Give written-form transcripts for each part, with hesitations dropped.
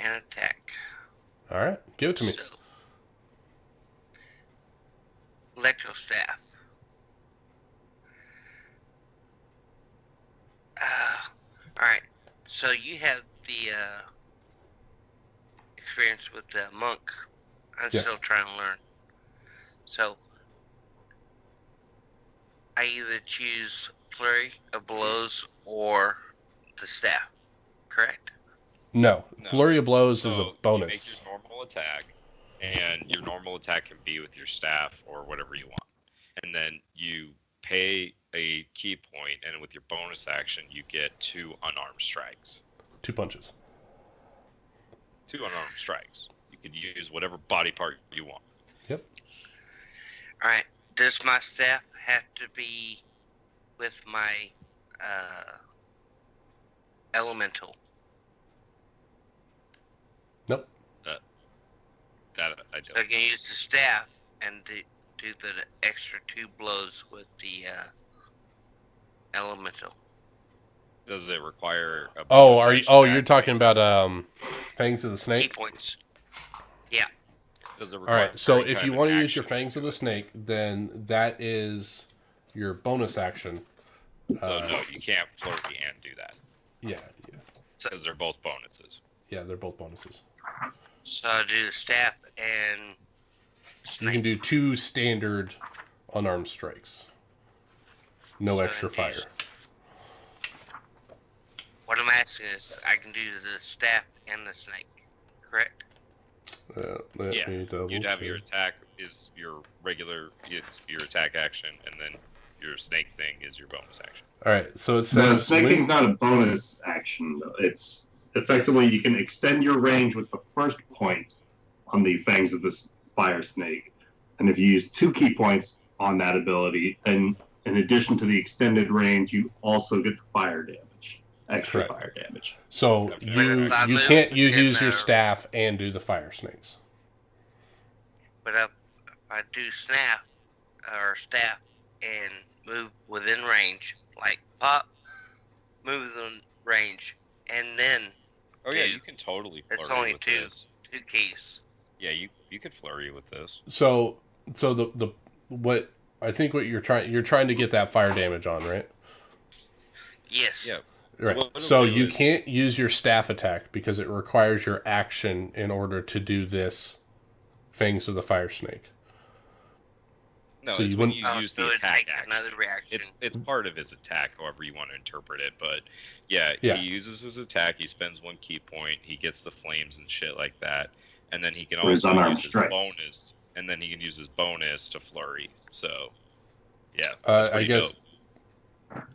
and attack. All right, give it to me. So, electro staff. All right. So you have the experience with the monk. I'm Yes. still trying to learn. So I either choose flurry of blows or the staff. Correct? No, No. flurry of blows is a So you make bonus. your normal attack, and your normal attack can be with your staff or whatever you want. And then you pay a key point, and with your bonus action, you get 2 unarmed strikes. 2 punches. 2 unarmed strikes. You could use whatever body part you want. Yep. All right. Does my staff have to be with my elemental? Nope. That I So I don't. can use the staff and do the extra 2 blows with the elemental. Does it require a Oh, bonus are you? action Oh, to you're talking about Fangs of the Key Snake. points. Does it All require right. So any if kind you of want to use action your Fangs of the Snake, then that is your bonus action. So no, you can't flurry and do that Yeah. because they're both bonuses. Yeah, they're both bonuses. So I do the staff and You snake. can do 2 standard unarmed strikes. No So extra then fire. use- What I'm asking is, I can do the staff and the snake, correct? Let Yeah, me double You'd have check. your attack is your regular, it's your attack action, and then your snake thing is your bonus action. All right. So it The says snake when- thing's not a bonus action, though. It's effectively you can extend your range with the first point on the Fangs of the Fire Snake. And if you use 2 key points on that ability, then in addition to the extended range, you also get the fire damage. Extra Correct. fire damage. So Okay. you But if I you move can't within use your the- staff and do the fire snakes. But if I do snap or staff and move within range, like pop, move within range, and then Oh yeah, Dude, you can totally it's flurry only with 2 this. 2 keys. Yeah, you could flurry with this. So the what I think what you're trying to get that fire damage on, right? Yes. Yeah. Right. what it'll So do you is- can't use your staff attack because it requires your action in order to do this Fangs of the Fire Snake. No, So it's you when wouldn't- you use so the it'd attack take action. another reaction. It's part of his attack, however you want to interpret it. But yeah, Yeah. he uses his attack. He spends 1 key point. He gets the flames and shit like that, and then he can Or his also unarmed use his strikes. bonus, and then he can use his bonus to flurry. So yeah, I that's pretty guess. dope.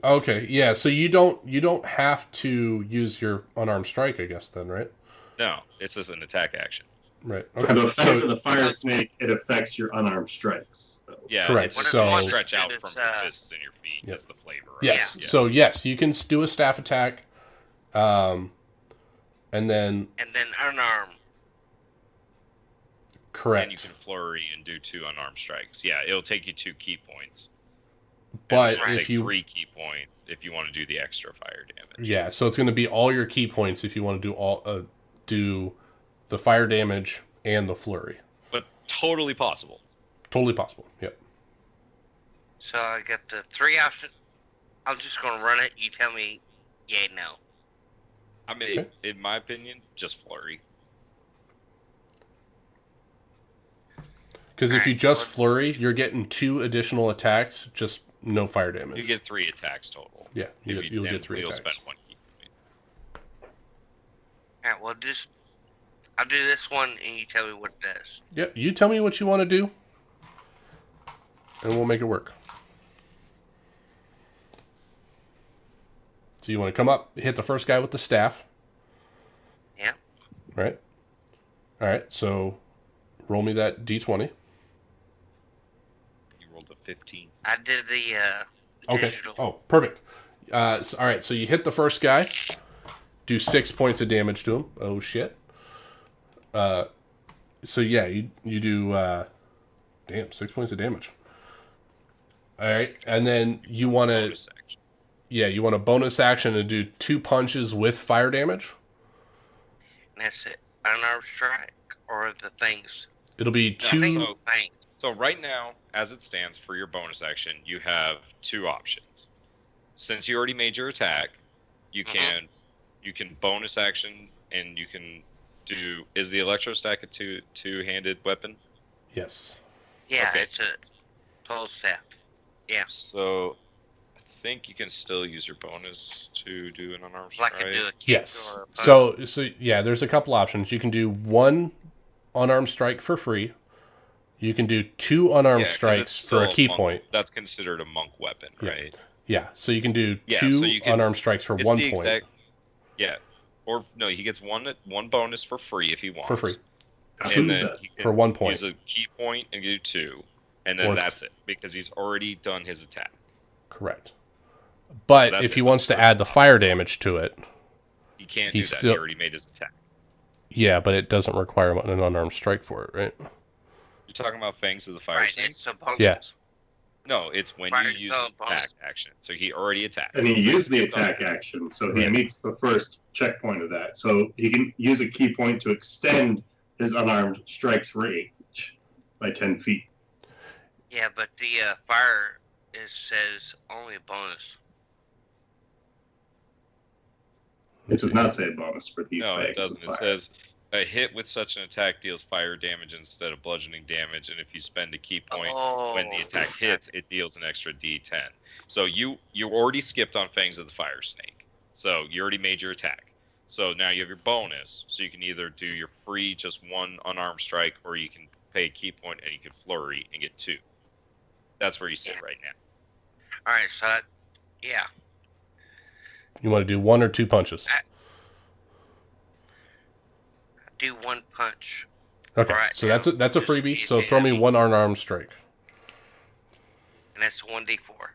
Okay, yeah. So you don't have to use your unarmed strike, I guess then, right? No, it's just an attack action. Right. For the Okay. Fangs of So the Fire Snake, it affects your unarmed strikes. So. Yeah, Correct. It's What just if to one stretch out it's, from your fists and your feet. Yep. That's the flavor. Right? yes. Yeah. So yes, you can do a staff attack, and then And then unarmed. correct. And you can flurry and do 2 unarmed strikes. Yeah, it'll take you 2 key points. But It'll if take you 3 key points if you want to do the extra fire damage. yeah, so it's going to be all your key points if you want to do the fire damage and the flurry. But totally possible. Totally possible. Yep. So I got the 3 options. I'm just going to run it. You tell me yay, no. I mean, Okay. in my opinion, just flurry. Because if you Alright, just well- flurry, you're getting 2 additional attacks, just no fire damage. You get 3 attacks total. yeah, you'll and get 3 you'll attacks. spend 1 key point. Alright, well, I'll do this one and you tell me what it does. Yep, you tell me what you want to do, and we'll make it work. So you want to come up, hit the first guy with the staff, Yeah. right? All right, so roll me that d20. You rolled a 15. I did the Okay. digital. Oh, perfect. So, all right, so you hit the first guy, do 6 points of damage to him. Oh shit. So yeah, you do. Damn, 6 points of damage. All right, and then you want to. Bonus action. Yeah, you want a bonus action to do 2 punches with fire damage? And that's it. unarmed strike or the things? It'll be I two. think So- things. So right now, as it stands for your bonus action, you have two options. Since you already made your attack, you can bonus action and you can do. Is the electrostack a two-handed weapon? Yes. Yeah, Okay. it's a total staff. Yeah, So I think you can still use your bonus to do an unarmed like strike. I do a kick Yes. or a punch. So yeah, there's a couple options. You can do one unarmed strike for free. You can do two unarmed Yeah, 'cause strikes it's for a still key monk- point. That's considered a monk weapon, Yeah. right? Yeah. So you can do Yeah, two so you can- unarmed strikes for It's one the point exact. Yeah, or no, he gets one bonus for free if he wants. for free And then he can for 1 point. use a key point and do two, and then Or- that's it because he's already done his attack. Correct. But That's if it. he wants to add the fire damage to it, He can't He's do that. still- He already made his attack. yeah, but it doesn't require an unarmed strike for it, right? You're talking about Fangs of the Fire Right, Snake? it's a bonus. Yeah. No, it's when Fire you use zone his attack bonus. action. So he already attacked. And he used the attack action, so he Right. meets the first checkpoint of that. So he can use a key point to extend his unarmed strikes range by 10 feet. Yeah, but the fire says only a bonus. It does not say a bonus for these No, it bags of doesn't. It fire. says a hit with such an attack deals fire damage instead of bludgeoning damage, and if you spend a key point when the attack hits, it deals an extra D10. So you already skipped on Fangs of the Fire Snake. So you already made your attack. So now you have your bonus. So you can either do your free just one unarmed strike, or you can pay a key point and you can flurry and get two. That's where you sit right now. All right, so yeah, You want to do one or two punches. do one punch. Okay, Alright, so now, that's a just freebie. So easy, throw me I mean- one unarmed strike. And that's 1d4.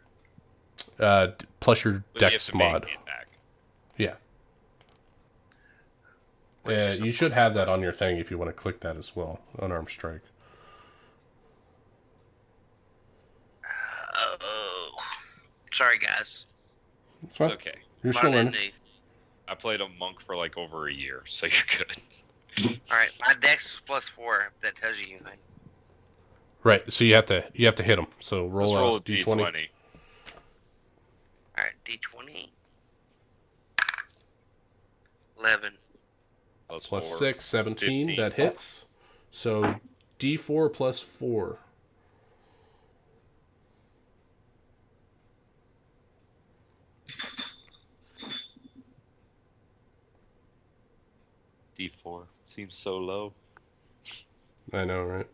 Plus your But you have dex to make mod. the attack. Yeah. Which is a You should have that on your thing if you want to click that as well. Unarmed strike. Oh, sorry guys. It's fine. It's okay. You're still Learning learning. new. I played a monk for like over a year, so you're good. All right, my dex is +4. If that tells you anything. Right. So you have to hit them. So Let's roll roll a a d20. D20. All right, d20. 11. Plus Plus 4. 6, 17. 15. That hits. So d4 plus 4. D4 seems so low, I know, right?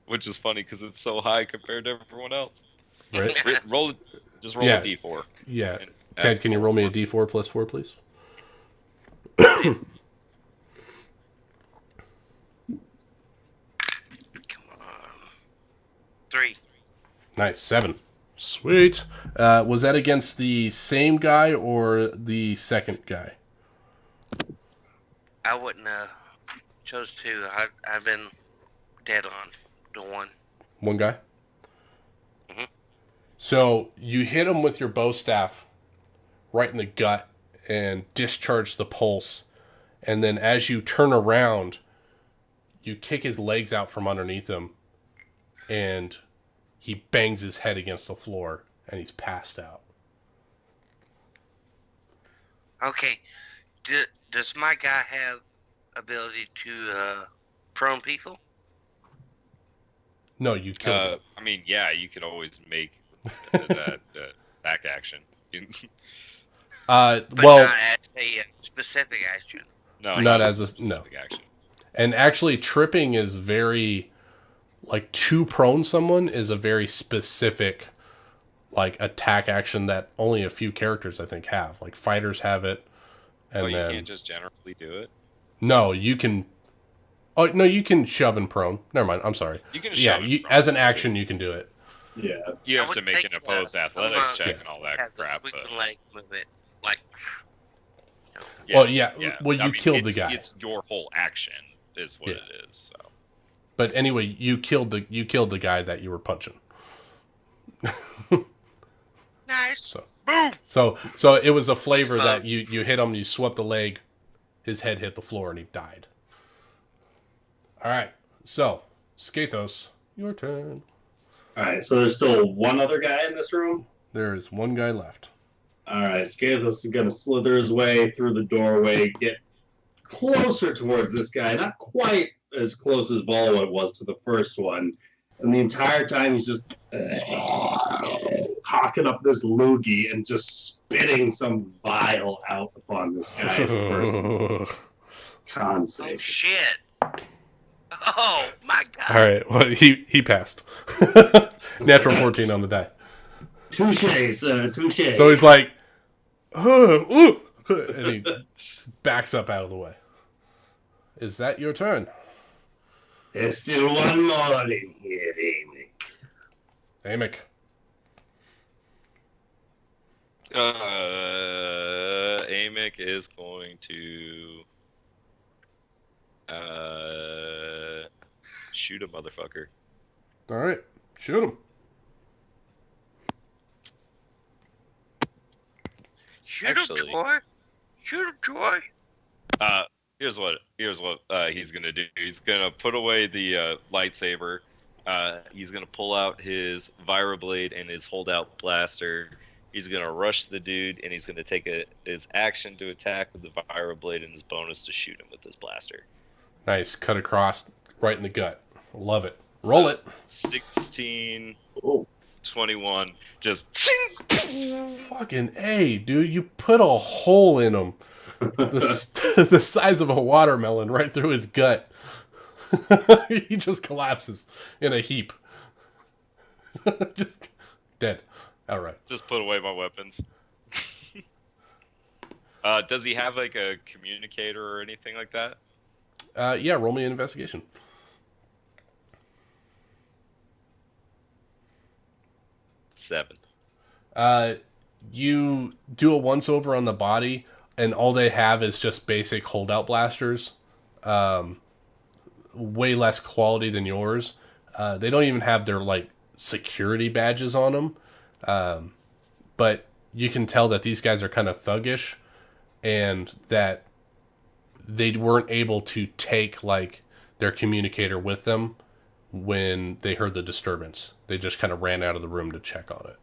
which is funny because it's so high compared to everyone else. Right? Roll, just roll Yeah. a D4. Yeah. and Ted, add can you 4 roll me a more. d4 plus 4, please? Come on. 3. Nice. 7. Sweet. Was that against the same guy or the second guy? I wouldn't chose 2. I've been dead on the 1. One guy? Mhm. So you hit him with your bow staff right in the gut and discharge the pulse. And then as you turn around, you kick his legs out from underneath him. And he bangs his head against the floor and he's passed out. Okay. Does my guy have ability to prone people? No, you killed him. I mean, yeah, you could always make that back action. But Well, not as a specific action. No, Not not as a- no. specific action. and actually tripping is very, like, to prone someone is a very specific, like, attack action that only a few characters, I think, have. Like, fighters have it. And Oh, you then, can't just generally do it. no, you can, oh, no, you can shove and prone. Never mind, I'm sorry. You can Yeah, shove it you, from- as an action, you can do it. Yeah. You I have to would make think, an opposed athletics I'm check yeah. and all that Have the crap. sweeping But leg movement, like Well, yeah, well, you I mean, killed the guy. It's your whole action, is what Yeah. it is. So. But anyway, you killed the guy that you were punching. nice. So, Boom. so it was a flavor Fun. that you hit him, you swept the leg, his head hit the floor and he died. All right, so Skathos, your turn. All right, so there's still one other guy in this room. There is one guy left. All right, Skathos is gonna slither his way through the doorway, get closer towards this guy, not quite as close as Volwa was to the first one. And the entire time he's just hawking up this loogie and just spitting some vial out upon this guy's person. Con Oh save. shit! Oh my god! All right, well he passed. Natural 14 on the die. Touche, sir, touche. So he's like, ooh, and he backs up out of the way. Is that your turn? There's still one more in here, Amic. Amic. Amic is going to shoot a motherfucker. All right, shoot him. Shoot him, Actually- Troy! Shoot him, Troy! Here's what he's gonna do. He's gonna put away the lightsaber. He's gonna pull out his vibroblade and his holdout blaster. He's gonna rush the dude, and he's gonna take his action to attack with the vibroblade and his bonus to shoot him with his blaster. Nice, cut across, right in the gut. Love it. Roll it. 16, Oh, 21, just Fucking A, dude. You put a hole in him. The size of a watermelon right through his gut. He just collapses in a heap. Just dead. All right. just put away my weapons. Does he have like a communicator or anything like that? Yeah, roll me an investigation. Seven. You do a once over on the body, and all they have is just basic holdout blasters. Way less quality than yours. They don't even have their like security badges on them. But you can tell that these guys are kind of thuggish, and that they weren't able to take like their communicator with them when they heard the disturbance. They just kind of ran out of the room to check on it.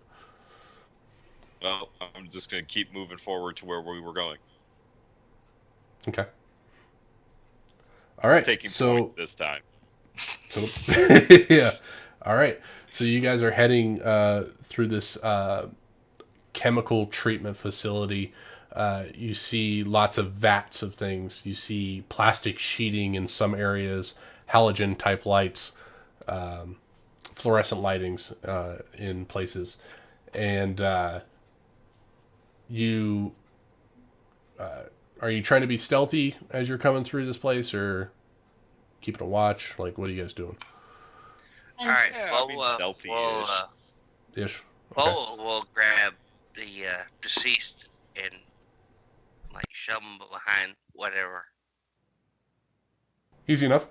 Well, I'm just gonna keep moving forward to where we were going. Okay. All right. Taking so point this time. yeah. All right. So you guys are heading through this chemical treatment facility. You see lots of vats of things. You see plastic sheeting in some areas, halogen type lights, fluorescent lightings in places, and you are you trying to be stealthy as you're coming through this place, or keeping a watch? Like, what are you guys doing? Alright, Yeah, I mean, we'll stealthy-ish. Ish. Okay. we'll grab the deceased and like shove him behind whatever. Easy enough.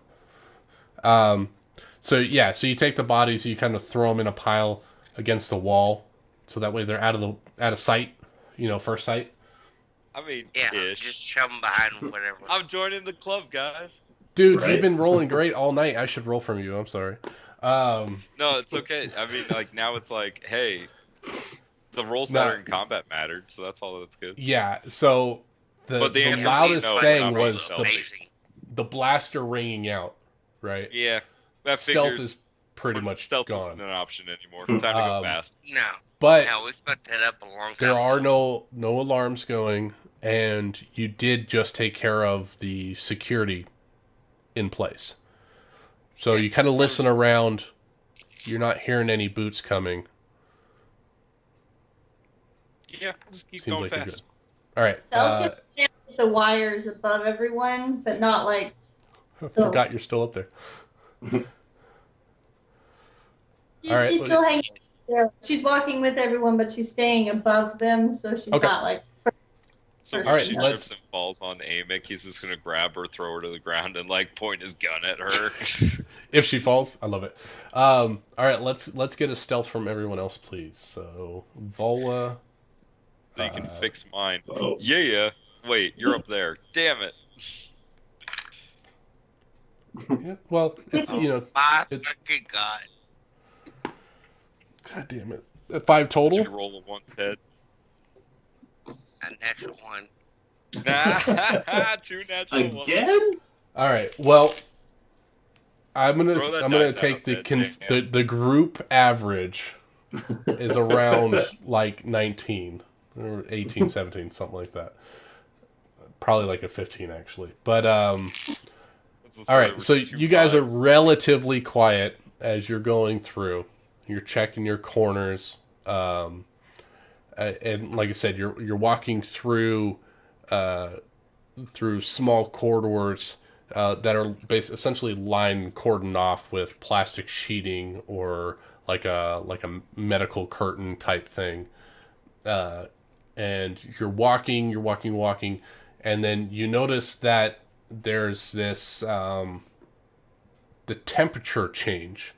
So you take the bodies, you kind of throw them in a pile against the wall, so that way they're out of sight. First sight. I mean, Yeah, ish. just shove him behind whatever. I'm joining the club, guys. Dude, Right. you've been rolling great all night. I should roll from you. I'm sorry. No, it's okay. I mean, like now it's like, hey, the roles that No. are in combat mattered, so that's all that's good. Yeah. So But the the answer is loudest no, thing I'm not was stealthy. amazing. the blaster ringing out. Right. Yeah, that Stealth figures. is pretty much Stealth gone. isn't an option anymore. Time to go fast. No, But no, we fucked that up a long time. there are no alarms going, and you did just take care of the security in place. So you kind of listen around. You're not hearing any boots coming. Yeah, just keep Seems going like you're fast. good. All right. So I was gonna stand with the wires above everyone, but not like I forgot you're still up there. she's, All right, she's well, still hanging there. She's walking with everyone, but she's staying above them, so she's Okay. not like. So when All right, she let's- trips and falls on Amic, he's just gonna grab her, throw her to the ground, and like point his gun at her. If she falls, I love it. All right, let's get a stealth from everyone else, please. So Volwa. So you can fix mine. Oh. Yeah. Wait, you're up there. Damn it. Yeah, well, it's My it's fucking God. God damn it. 5 Did total? you roll a 1, Ted? A natural one. Nah, 2 natural ones. Again? All right. Well, I'm Throw that gonna dice take out, Ted. Damn. the group average is around like 19 or 18, 17, something like that. Probably like a 15 actually. But This is all right. like So we're 2 you guys are fives. relatively quiet as you're going through. You're checking your corners. And like I said, you're walking through through small corridors that are essentially line cordoned off with plastic sheeting or like a medical curtain type thing. And you're walking, and then you notice that there's this the temperature change.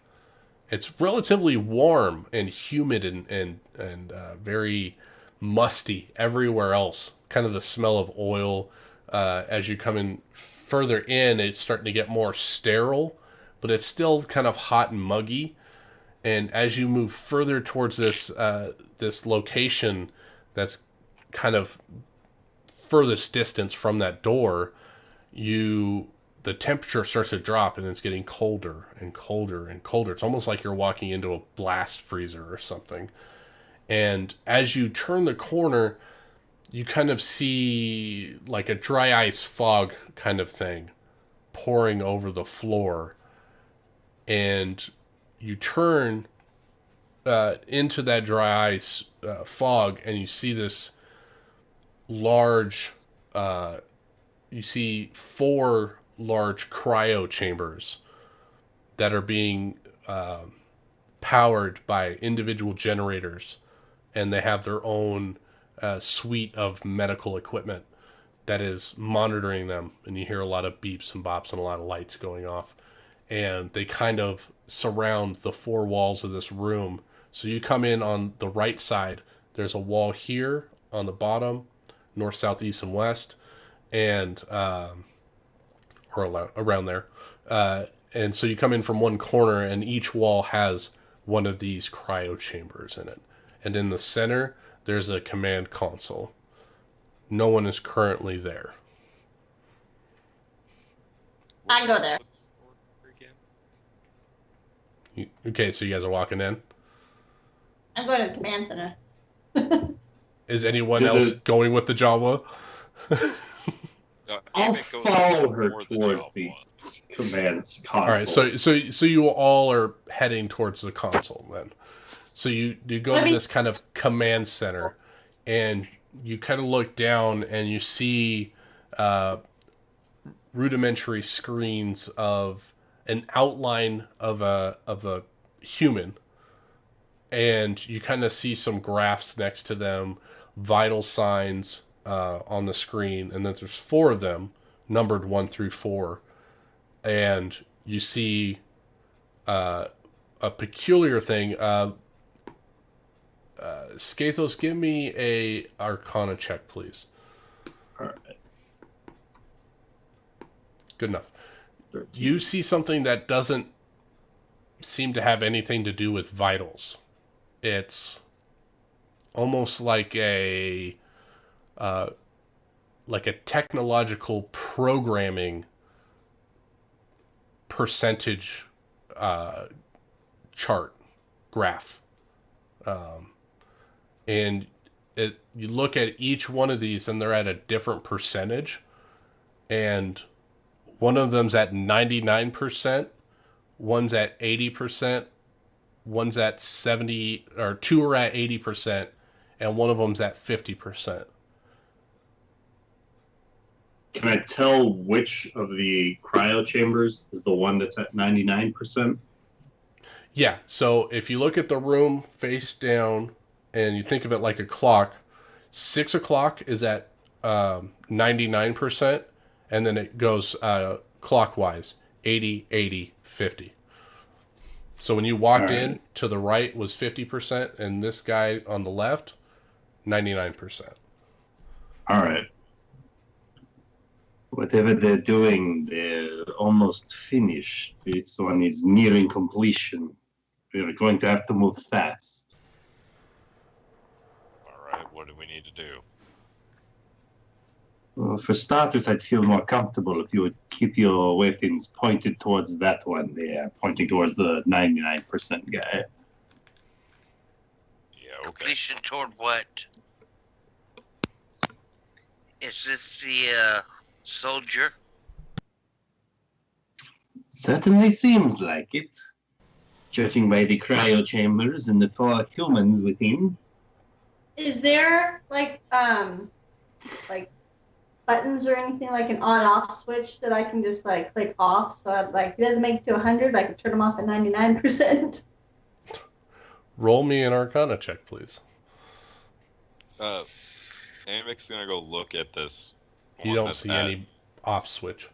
It's relatively warm and humid and very musty everywhere else. Kind of the smell of oil. As you come in further in, it's starting to get more sterile, but it's still kind of hot and muggy. And as you move further towards this location, that's kind of furthest distance from that door, the temperature starts to drop and it's getting colder and colder and colder. It's almost like you're walking into a blast freezer or something. And as you turn the corner, you kind of see like a dry ice fog kind of thing pouring over the floor. And you turn into that dry ice fog and you see this large, you see 4 large cryo chambers that are being powered by individual generators, and they have their own suite of medical equipment that is monitoring them, and you hear a lot of beeps and bops and a lot of lights going off, and they kind of surround the 4 walls of this room. So you come in on the right side, there's a wall here on the bottom, north, south, east, and west, and or around there. And so you come in from one corner, and each wall has one of these cryo chambers in it. And in the center, there's a command console. No one is currently there. I go there. Okay, so you guys are walking in. I'm going to the command center. Is anyone else going with the Jawa? I'll follow her towards the command console. All right, so you all are heading towards the console then. So you go to this kind of command center, and you kind of look down and you see rudimentary screens of an outline of a human, and you kind of see some graphs next to them, vital signs on the screen, and then there's 4 of them numbered 1 through 4, and you see a peculiar thing. Skathos, give me a Arcana check, please. All right. Good enough. 13. You see something that doesn't seem to have anything to do with vitals. It's almost like a technological programming percentage chart graph. And you look at each one of these and they're at a different percentage, and one of them's at 99%, one's at 80%, one's at 70, or 2 are at 80%, and one of them's at 50%. Can I tell which of the cryo chambers is the one that's at 99%? Yeah, so if you look at the room face down and you think of it like a clock, 6 o'clock is at 99%, and then it goes clockwise, 80, 80, 50. So when you walked in, to the right was 50%, and this guy on the left, 99%. All right. Whatever they're doing, they're almost finished. This one is nearing completion. We're going to have to move fast. All right, what do we need to do? Well, for starters, I'd feel more comfortable if you would keep your weapons pointed towards that one there, pointing towards the 99% guy. Yeah, okay. Completion toward what? Is this the soldier? Certainly seems like it. Judging by the cryo chambers and the 4 humans within. Is there like buttons or anything like an on-off switch that I can just like click off so it doesn't make it to 100, but I can turn them off at 99%? Roll me an Arcana check, please. Amic's gonna go look at this. You one don't that's see at- any off switch.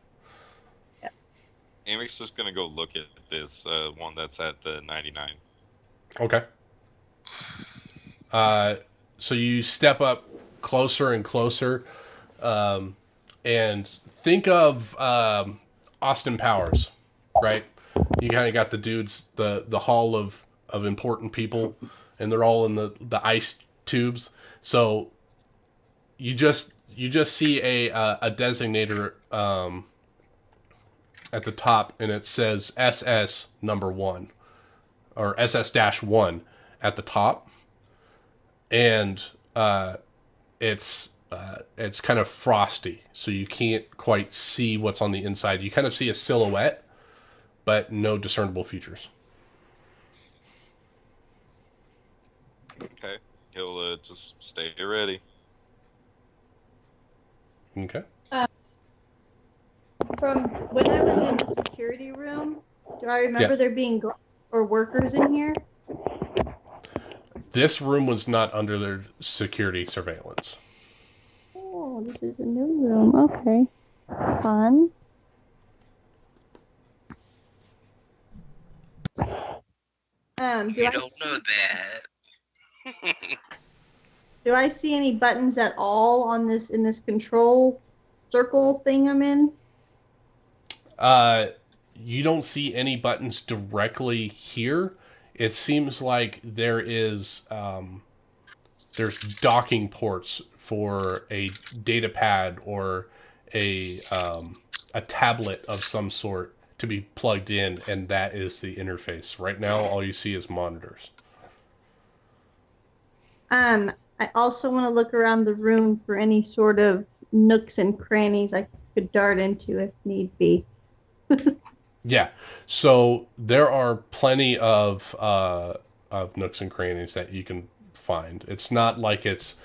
Amic's just gonna go look at this one that's at the 99. Okay. So you step up closer and closer, and think of Austin Powers, right? You kind of got the dudes, the hall of important people, and they're all in the ice tubes. So you just see a designator at the top, and it says SS number 1 or SS-1 at the top, and it's kind of frosty, so you can't quite see what's on the inside. You kind of see a silhouette, but no discernible features. Okay, he'll just stay ready. Okay. From when I was in the security room, do I remember Yes. there being or workers in here? This room was not under their security surveillance. Oh, this is a new room. Okay. Fun. Do You I don't see, know that. do I see any buttons at all on this in this control circle thing I'm in? You don't see any buttons directly here. It seems like there is there's docking ports for a data pad or a tablet of some sort to be plugged in, and that is the interface. Right now, all you see is monitors. I also want to look around the room for any sort of nooks and crannies I could dart into if need be. Yeah, so there are plenty of nooks and crannies that you can find. It's not like it's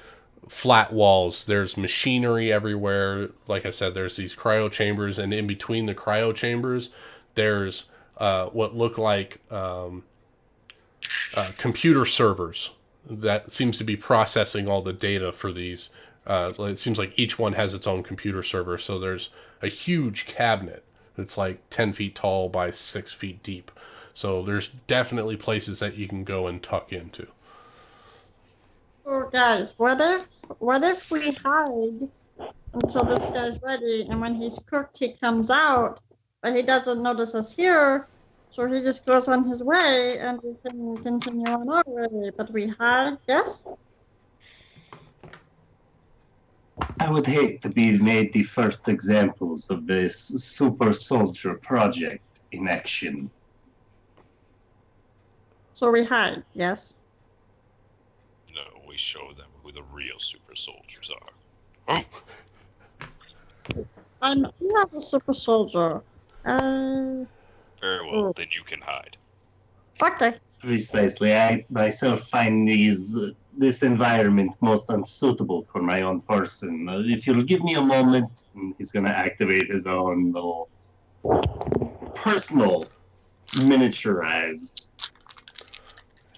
flat walls. There's machinery everywhere. Like I said, there's these cryo chambers, and in between the cryo chambers, there's what look like computer servers that seems to be processing all the data for these. It seems like each one has its own computer server. So there's a huge cabinet. It's like 10 feet tall by 6 feet deep. So there's definitely places that you can go and tuck into. Oh, guys, what if we hide until this guy's ready, and when he's cooked, he comes out, but he doesn't notice us here, so he just goes on his way, and we can continue on our way, but we hide, yes? I would hate to be made the first examples of this super soldier project in action. So we hide, yes? No, we show them who the real super soldiers are. I'm not a super soldier. Very well, Oh. then you can hide. Okay. Precisely. I myself find this environment most unsuitable for my own person. If you'll give me a moment, he's going to activate his own little personal miniaturized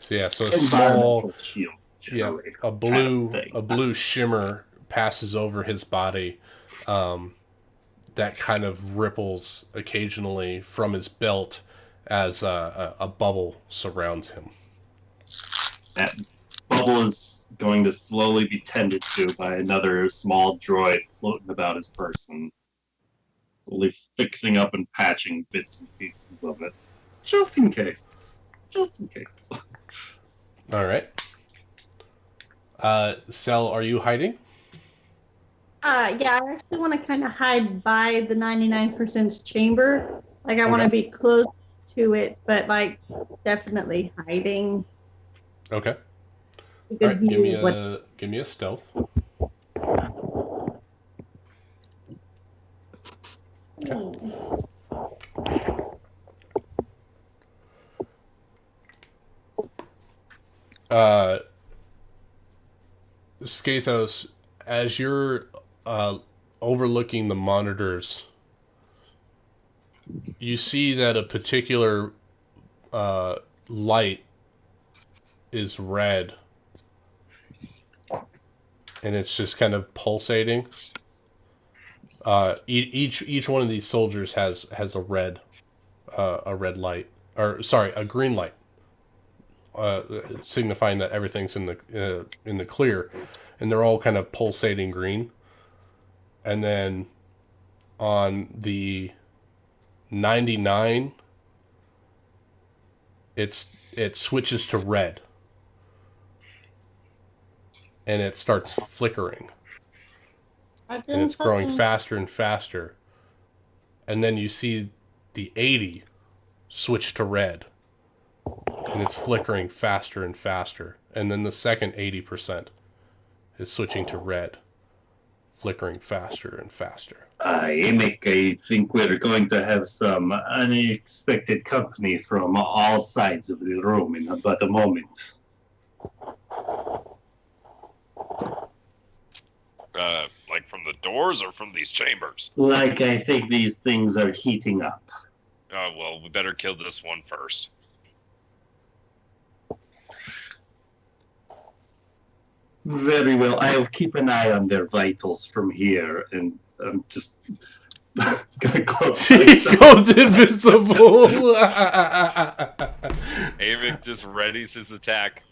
Yeah, so a environmental small, shield. yeah, generator a kind of thing. blue shimmer passes over his body, that kind of ripples occasionally from his belt as a bubble surrounds him. That bubble is going to slowly be tended to by another small droid floating about his person. carefully fixing up and patching bits and pieces of it, just in case. Just in case. All right. Cell, are you hiding? Yeah, I actually want to kind of hide by the 99% chamber. Like, I want to be close to it, but like definitely hiding. Okay. A All good right. view of what- Give me a stealth. Skathos, as you're overlooking the monitors, you see that a particular light is red, and it's just kind of pulsating. Each one of these soldiers has a red light, or sorry, a green light, signifying that everything's in the clear, and they're all kind of pulsating green. And then on the 99, it switches to red, and it starts flickering, and it's growing faster and faster. And then you see the 80 switch to red, and it's flickering faster and faster. And then the second 80% is switching to red, flickering faster and faster. Emic, I think we're going to have some unexpected company from all sides of the room in about a moment. Like from the doors or from these chambers? Like, I think these things are heating up. Well, we better kill this one first. Very well. I'll keep an eye on their vitals from here, and I'm just gonna close He goes invisible. Amic just readies his attack.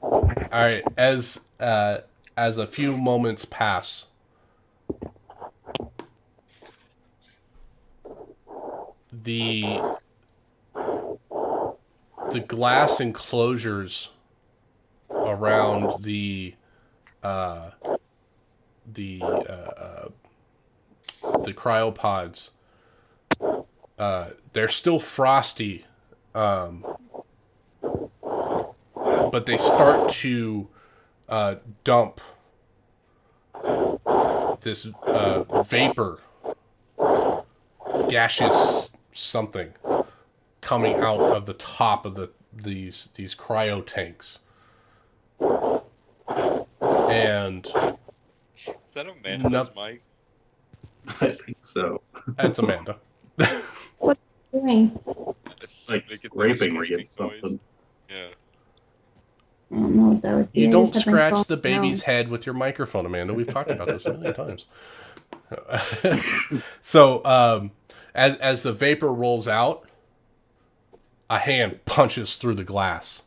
All right, as a few moments pass, the glass enclosures around the cryopods, they're still frosty, but they start to dump this vapor, gaseous something coming out of the top of these cryo tanks. And is that Amanda's mic? I think so. That's Amanda. What are you doing? Like Make it scraping scraping against noise. something. Yeah. I don't know what that would be. You I don't just have my scratch phone the baby's down. head with your microphone, Amanda. We've talked about this a million times. So, as the vapor rolls out, a hand punches through the glass,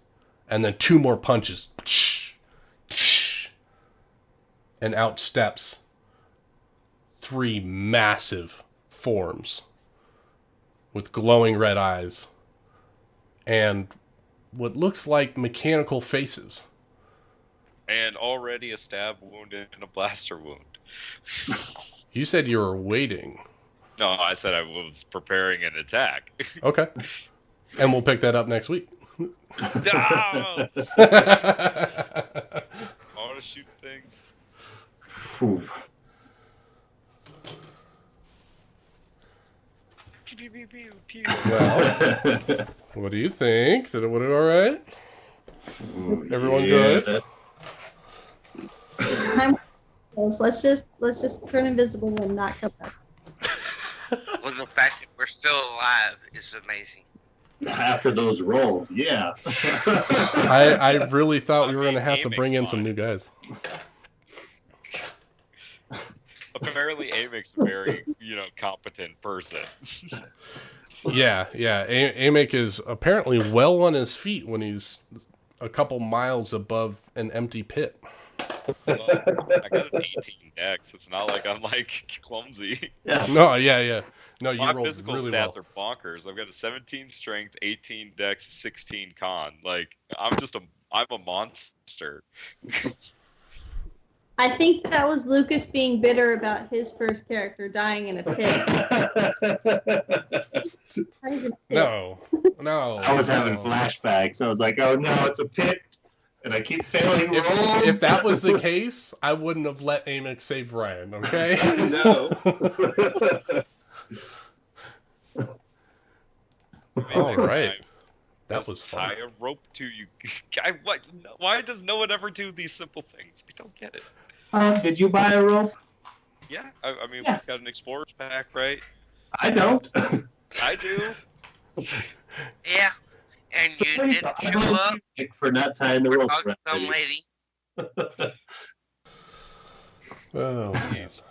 and then two more punches, and out steps three massive forms with glowing red eyes and what looks like mechanical faces. And already a stab wound and a blaster wound. You said you were waiting. No, I said I was preparing an attack. Okay. And we'll pick that up next week. No! I want to shoot things. Whew. Pew, pew, pew, pew. Well, what do you think? Did it do all right? Everyone good? I'm close. Let's just turn invisible and not come back. Well, the fact that we're still alive is amazing. After those rolls, yeah. I really thought we were going to have to bring in some new guys. Apparently, Amic's a very, competent person. Yeah. Amic is apparently well on his feet when he's a couple miles above an empty pit. Well, I got an 18 dex. It's not like I'm like clumsy. Yeah. No, yeah. No, you My rolled physical really stats well. are bonkers. I've got a 17 strength, 18 dex, 16 con. Like I'm a monster. I think that was Lucas being bitter about his first character dying in a pit. Not even a pit. No. I was having no. flashbacks. I was like, oh no, it's a pit. And I keep failing rolls. If that was the case, I wouldn't have let Amix save Ryan, okay? No. All right. That Just was fun. tie a rope to you. Why does no one ever do these simple things? I don't get it. Did you buy a rope? Yeah, I mean, Yeah. we've got an explorer's pack, right? I don't. I do. Yeah, and you Sorry, didn't I show blame up. you for not tying the rope. Talk to some right. lady. Oh, man. Jeez.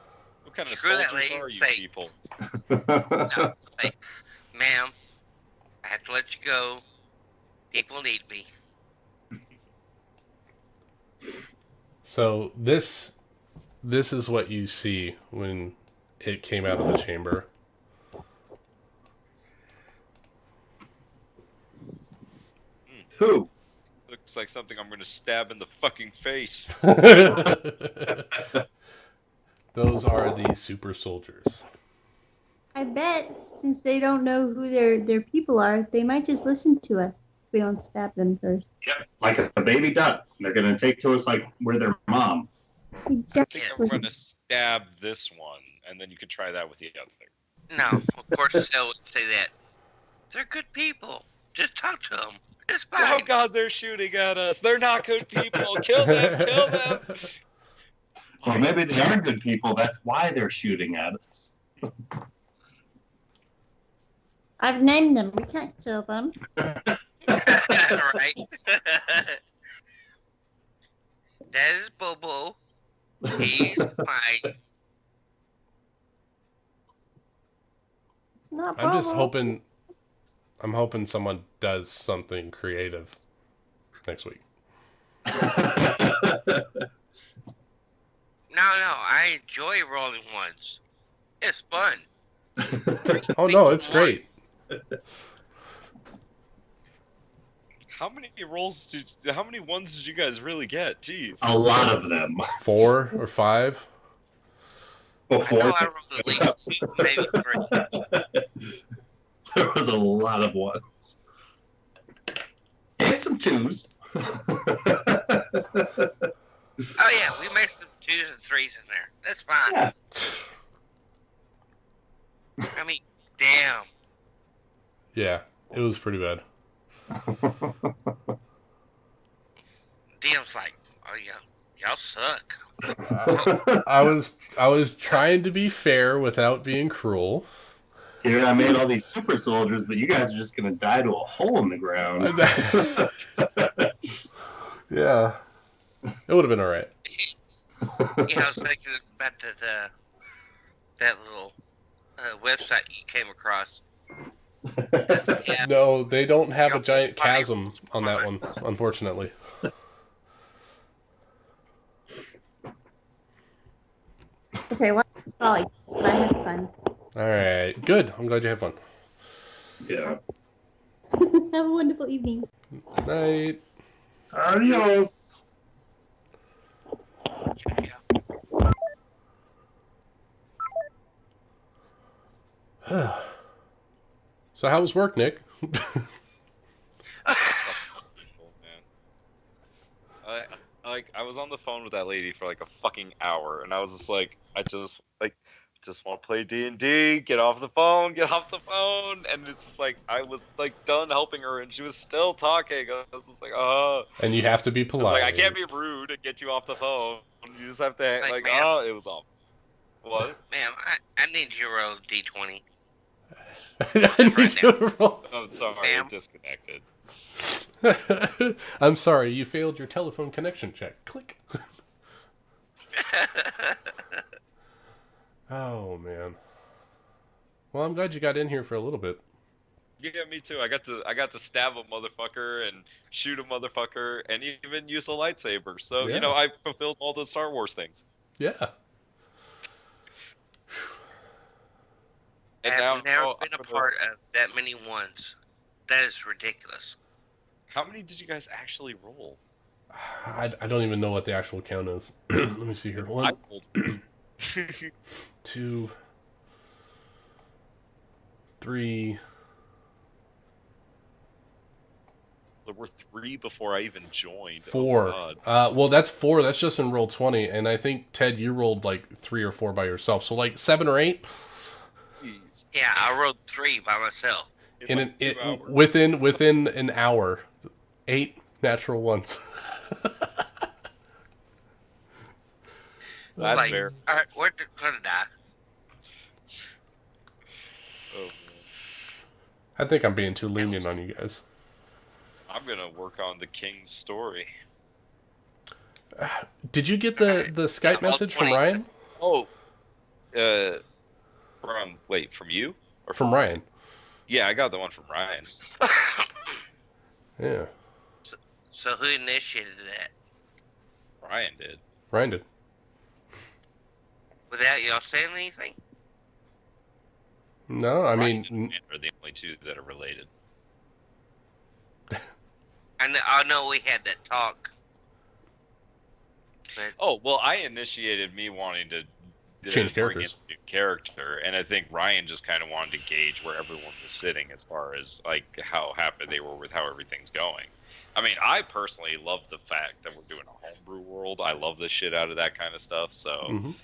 What kind of Screw that soldiers lady. are you Say, people? no, like, ma'am, I have to let you go. People need me. So this is what you see when it came out of the chamber. Who? Looks like something I'm gonna stab in the fucking face. Those are the super soldiers. I bet since they don't know who their people are, they might just listen to us if we don't stab them first. Yep, like a baby duck. They're gonna take to us like we're their mom. I think Exactly. I'm gonna stab this one, and then you can try that with the other. No, of course they would say that. They're good people. Just talk to them. It's Oh fine. god, they're shooting at us. They're not good people. Kill them, kill them. Or maybe they are good people. That's why they're shooting at us. I've named them. We can't kill them. Right? That is Bobo. He's fine. Not I'm just Bobo. hoping someone does something creative next week. No, I enjoy rolling ones. It's fun. Oh no, it's great. How many ones did you guys really get? Jeez. A lot of them. 4 or 5. I know Before I rolled at least 2, maybe 3. there was a lot of ones. And some twos. Oh yeah, we made some 2s and 3s in there. That's fine. Yeah. I mean, damn. Yeah, it was pretty bad. DM's like, oh yeah, y'all suck. I was trying to be fair without being cruel. Here I made all these super soldiers, but you guys are just gonna die to a hole in the ground. Yeah, it would have been all right. Yeah, I was thinking about that little website you came across. Yeah, No, they don't have a giant chasm on that one, unfortunately. Okay, well, like, but I had fun. All right, good. I'm glad you had fun. Yeah. Have a wonderful evening. Night. Adios. So how was work, Nick? I was on the phone with that lady for like a fucking hour, and I was just like, I just want to play D&D. Get off the phone. And it's just like I was like done helping her, and she was still talking. I was just like, oh. And you have to be I was polite. like, I can't be rude and get you off the phone. You just have to Like, oh, it was off. What? ma'am, I need you to roll D20. I need you to roll. I'm sorry, Ma'am. disconnected. I'm sorry, you failed your telephone connection check. Click. Oh, man. Well, I'm glad you got in here for a little bit. Yeah, me too. I got to stab a motherfucker and shoot a motherfucker and even use a lightsaber. So Yeah. I fulfilled all the Star Wars things. Yeah. And I've never now been a part of that many ones. That is ridiculous. How many did you guys actually roll? I don't even know what the actual count is. Let me see here. I One, rolled 2, 3. There were 3 before I even joined. 4. Oh, God. Well, that's 4. That's just in roll 20, and I think Ted, you rolled like 3 or 4 by yourself, so like 7 or 8. Jeez. Yeah, I rolled 3 by myself. In In like 2 hours. within an hour, 8 natural ones. That's like, fair. all right, we're gonna die. Oh, man. I think I'm being too lenient on you guys. I'm gonna work on the King's story. Did you get the Skype Yeah, all message from 20. Ryan? Oh, from you or From Ryan. Yeah, I got the one from Ryan. Yeah, So who initiated that? Ryan did. Ryan did. Without y'all saying anything? No, I Ryan mean, and Ryan are the only 2 that are related. I know we had that talk. But Oh, well, I initiated me wanting to Change bring in characters. a new character, and I think Ryan just kind of wanted to gauge where everyone was sitting as far as like how happy they were with how everything's going. I mean, I personally love the fact that we're doing a homebrew world. I love the shit out of that kind of stuff. So, Mhm.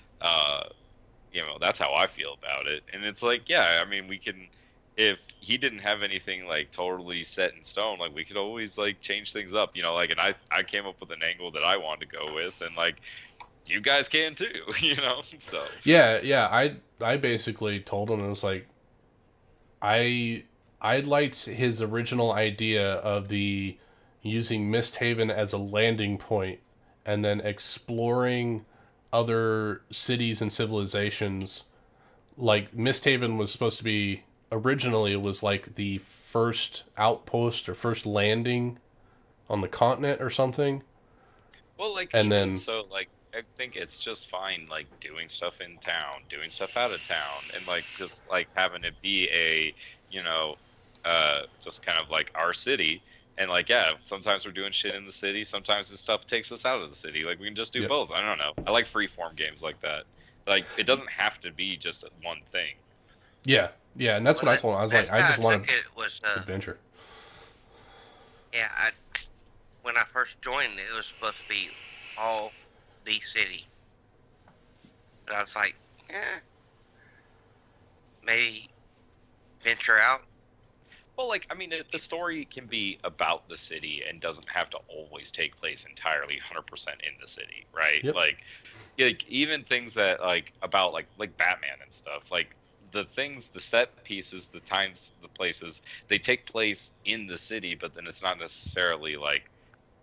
that's how I feel about it. And it's like, yeah, I mean, we can. If he didn't have anything like totally set in stone, like we could always like change things up, like, and I came up with an angle that I wanted to go with, and like you guys can too, so Yeah. I basically told him, it was like, I liked his original idea of the using Misthaven as a landing point and then exploring other cities and civilizations. Like Misthaven was supposed to be, originally it was like the first outpost or first landing on the continent or something. well, like, And even then so, like, I think it's just fine, like, doing stuff in town, doing stuff out of town, and like just like having it be a, just kind of like our city. And like, yeah, sometimes we're doing shit in the city, sometimes this stuff takes us out of the city. Like, we can just do Yep. both. I don't know. I like freeform games like that. Like, it doesn't have to be just one thing. yeah, and that's what I told him. I was like, that's I how just want took it was, adventure. yeah, when I first joined, it was supposed to be all the city. But I was like, maybe venture out. Well, like, I mean, the story can be about the city and doesn't have to always take place entirely 100% in the city, right? Yep. Like even things that like about like Batman and stuff, like the things, the set pieces, the times, the places, they take place in the city, but then it's not necessarily like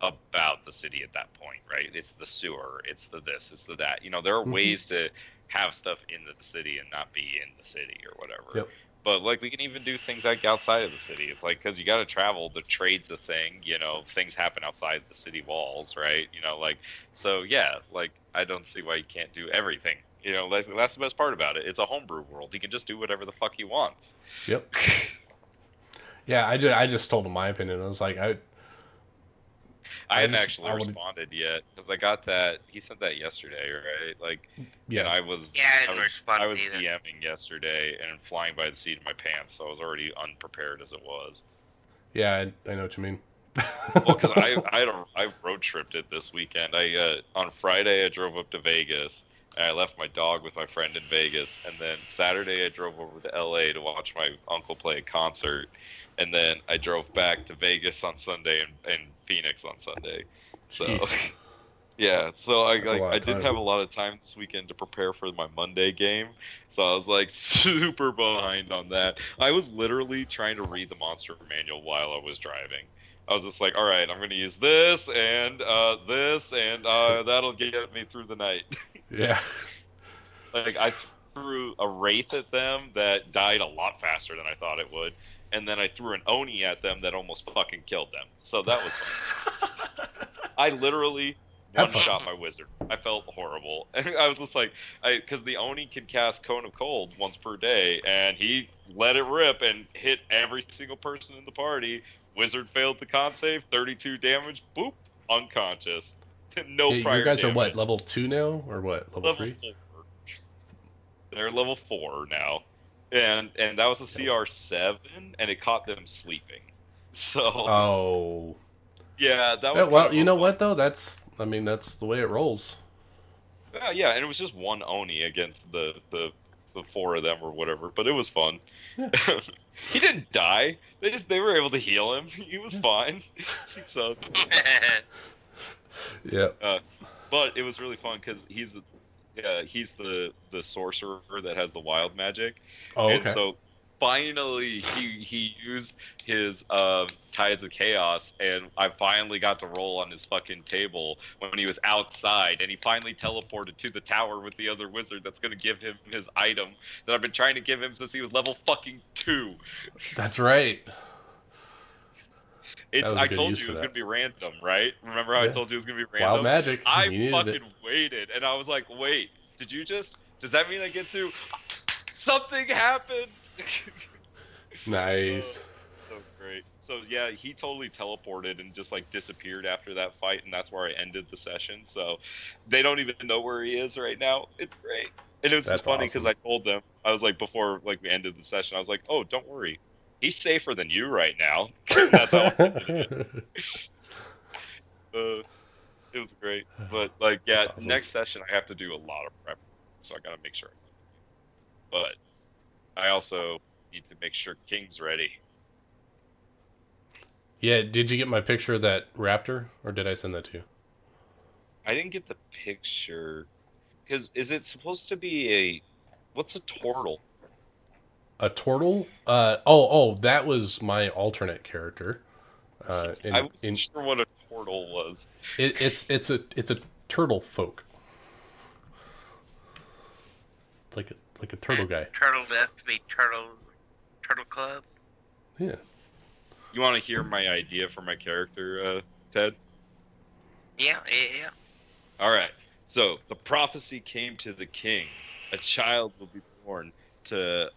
about the city at that point, right? It's the sewer, it's the this, it's the that. There are Mhm. ways to have stuff in the city and not be in the city or whatever. Yep. But like, we can even do things like outside of the city. It's like, because you got to travel, the trade's a thing, things happen outside the city walls, right? Like, so yeah, like, I don't see why you can't do everything. That's the best part about it. It's a homebrew world. He can just do whatever the fuck he wants. Yep. Yeah, I just told him my opinion. I was like, I hadn't just- actually I would- responded yet because I got that. He sent that yesterday, right? Like, yeah, and I was didn't I respond was either. DMing yesterday and flying by the seat of my pants, so I was already unprepared as it was. yeah, I know what you mean. Well, because I road tripped it this weekend. On Friday I drove up to Vegas. And I left my dog with my friend in Vegas, and then Saturday I drove over to LA to watch my uncle play a concert, and then I drove back to Vegas on Sunday and Phoenix on Sunday. So Jeez. yeah, so That's a lot of I didn't time. have a lot of time this weekend to prepare for my Monday game, so I was like super behind on that. I was literally trying to read the monster manual while I was driving. I was just like, all right, I'm going to use this, and that'll get me through the night. Yeah. Like, threw a wraith at them that died a lot faster than I thought it would, and then I threw an oni at them that almost fucking killed them. So that was fun. I literally Have fun. one-shot my wizard. I felt horrible. I was just like, because the oni can cast Cone of Cold once per day, and he let it rip and hit every single person in the party. Wizard failed the con save, 32 damage, boop, unconscious. No Yeah, prior your guys damage. are what, level 2 now? Or what, level 3? 4. They're level 4 now. And that was a CR7, and it caught them sleeping. So, Oh. yeah, that Yeah, was well, kind of you a know fun- what, though? That's the way it rolls. Yeah, and it was just one Oni against the 4 of them or whatever, but it was fun. Yeah. He didn't die. They were able to heal him. He was fine. So, Yeah. but it was really fun because he's the sorcerer that has the wild magic. Oh, okay. And so finally he used his Tides of Chaos, and I finally got to roll on his fucking table when he was outside, and he finally teleported to the tower with the other wizard that's going to give him his item that I've been trying to give him since he was level fucking 2. That's right. It's That was a I good told use you it for was that. going to be random, right? Remember how I Yeah. told you it was going to be random? Wild magic. I You needed fucking it. waited, and I was like, wait, does that mean I get to... Something happened! Nice. So great. So yeah, he totally teleported and just like disappeared after that fight, and that's where I ended the session. So they don't even know where he is right now. It's great. And it was That's just funny because awesome. I told them, I was like, before like we ended the session, I was like, oh, don't worry. He's safer than you right now. That's how it was great. But like, yeah, That's awesome. next session I have to do a lot of prep, so I gotta make sure. But I also need to make sure King's ready. Yeah, did you get my picture of that raptor, or did I send that to you? I didn't get the picture because is it supposed to be what's a turtle? A turtle? Oh, that was my alternate character. I wasn't sure what a turtle was. It's a turtle folk. It's like a turtle guy. Turtle Death to be Turtle Club. Yeah. You want to hear my idea for my character, Ted? Yeah. All right. So the prophecy came to the king: a child will be born to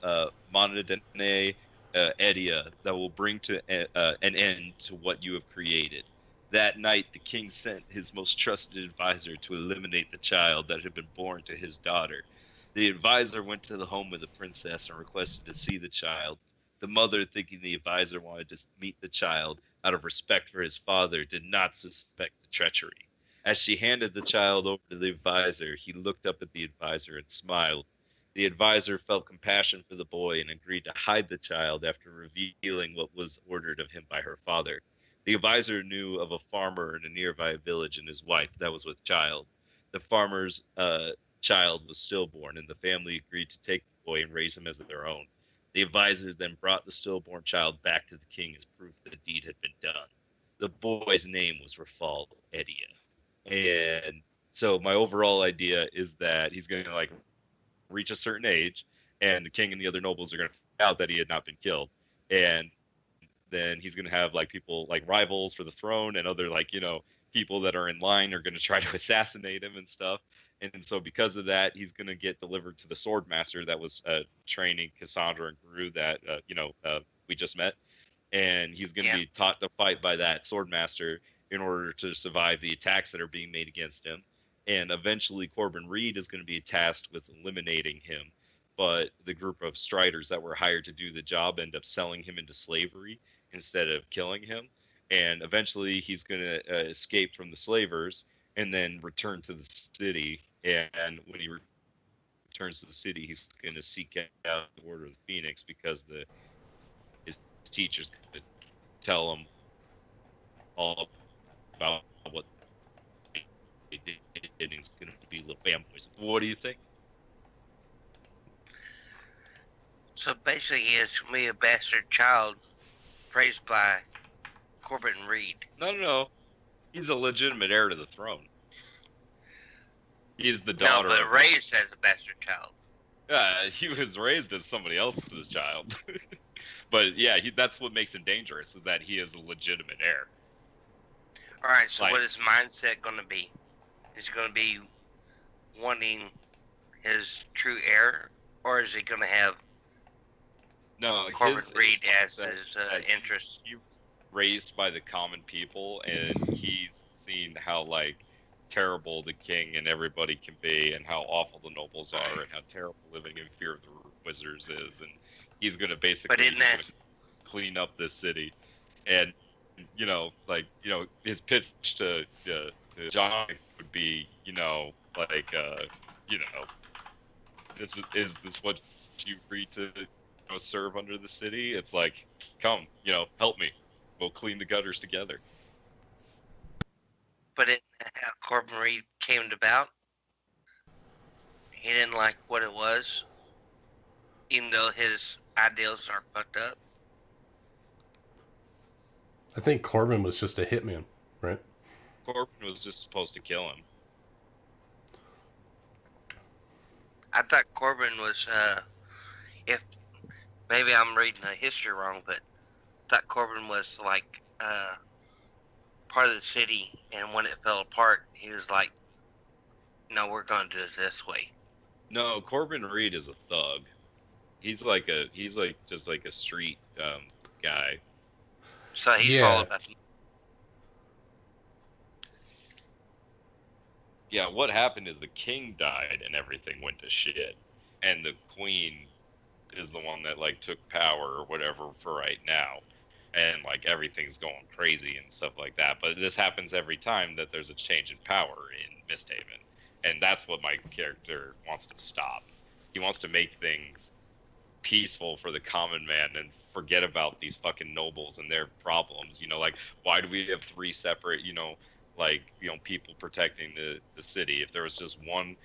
Monadene Edia that will bring to an end to what you have created. That night, the king sent his most trusted advisor to eliminate the child that had been born to his daughter. The advisor went to the home of the princess and requested to see the child. The mother, thinking the advisor wanted to meet the child out of respect for his father, did not suspect the treachery. As she handed the child over to the advisor, he looked up at the advisor and smiled. The advisor felt compassion for the boy and agreed to hide the child after revealing what was ordered of him by her father. The advisor knew of a farmer in a nearby village and his wife that was with child. The farmer's child was stillborn, and the family agreed to take the boy and raise him as their own. The advisors then brought the stillborn child back to the king as proof that the deed had been done. The boy's name was Rafal Edia. And so my overall idea is that he's going to like reach a certain age, and the king and the other nobles are going to find out that he had not been killed. And then he's going to have like people like rivals for the throne, and other like, people that are in line are going to try to assassinate him and stuff. And so because of that, he's going to get delivered to the sword master that was training Cassandra and Gru that, we just met. And he's going to be taught to fight by that sword master in order to survive the attacks that are being made against him. And eventually Corbin Reed is going to be tasked with eliminating him. But the group of striders that were hired to do the job end up selling him into slavery instead of killing him. And eventually he's going to escape from the slavers and then return to the city. And when he returns to the city, he's going to seek out the Order of the Phoenix because his teacher's going to tell him all about what they did, and he's going to be little fanboys. What do you think? So basically, he is to me a bastard child raised by Corbin Reed. No. He's a legitimate heir to the throne. He's the daughter. No, but raised as a bastard child. He was raised as somebody else's child. But yeah, that's what makes him dangerous, is that he is a legitimate heir. All right, so Like- what is mindset going to be? Is he going to be wanting his true heir, or is he going to have No, Corbin Reed as mindset his that interest? He was raised by the common people, and he's seen how like terrible the king and everybody can be, and how awful the nobles are, and how terrible living in fear of the wizards is, and he's gonna basically isn't that- clean up this city, and his pitch to John would be, is this what you agreed to serve under the city? It's like, come, help me. We'll clean the gutters together. But it how Corbin Reed came about. He didn't like what it was, even though his ideals are fucked up. I think Corbin was just a hitman, right? Corbin was just supposed to kill him. I thought Corbin was, if maybe I'm reading the history wrong, but I thought Corbin was like part of the city, and when it fell apart, he was like, "No, we're going to do it this way." No, Corbin Reed is a thug. He's just like a street guy. So he's Yeah. all about. Yeah, what happened is the king died and everything went to shit, and the queen is the one that like took power or whatever for right now, and like everything's going crazy and stuff like that. But this happens every time that there's a change in power in Misthaven, and that's what my character wants to stop. He wants to make things peaceful for the common man and forget about these fucking nobles and their problems. Like, why do we have three separate, people protecting the city? If there was just one,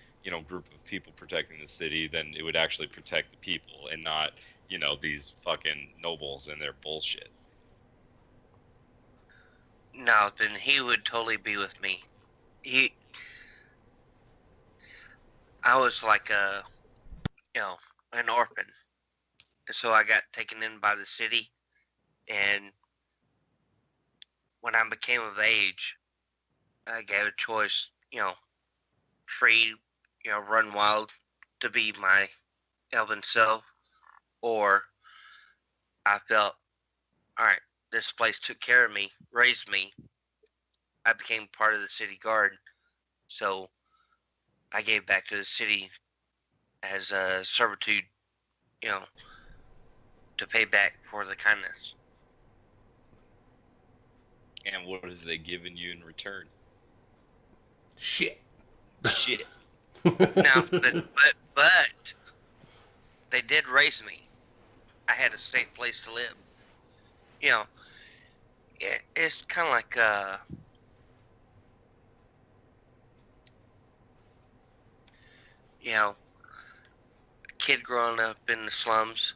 group of people protecting the city, then it would actually protect the people and not, these fucking nobles and their bullshit. No, then he would totally be with me. I was like an orphan. So I got taken in by the city, and when I became of age, I gave a choice, free, run wild to be my elven self, or I felt, all right, this place took care of me, raised me. I became part of the city guard, so I gave back to the city as a servitude, to pay back for the kindness. And what have they given you in return? Shit. Shit. Now, but they did raise me. I had a safe place to live. It's kind of like a kid growing up in the slums.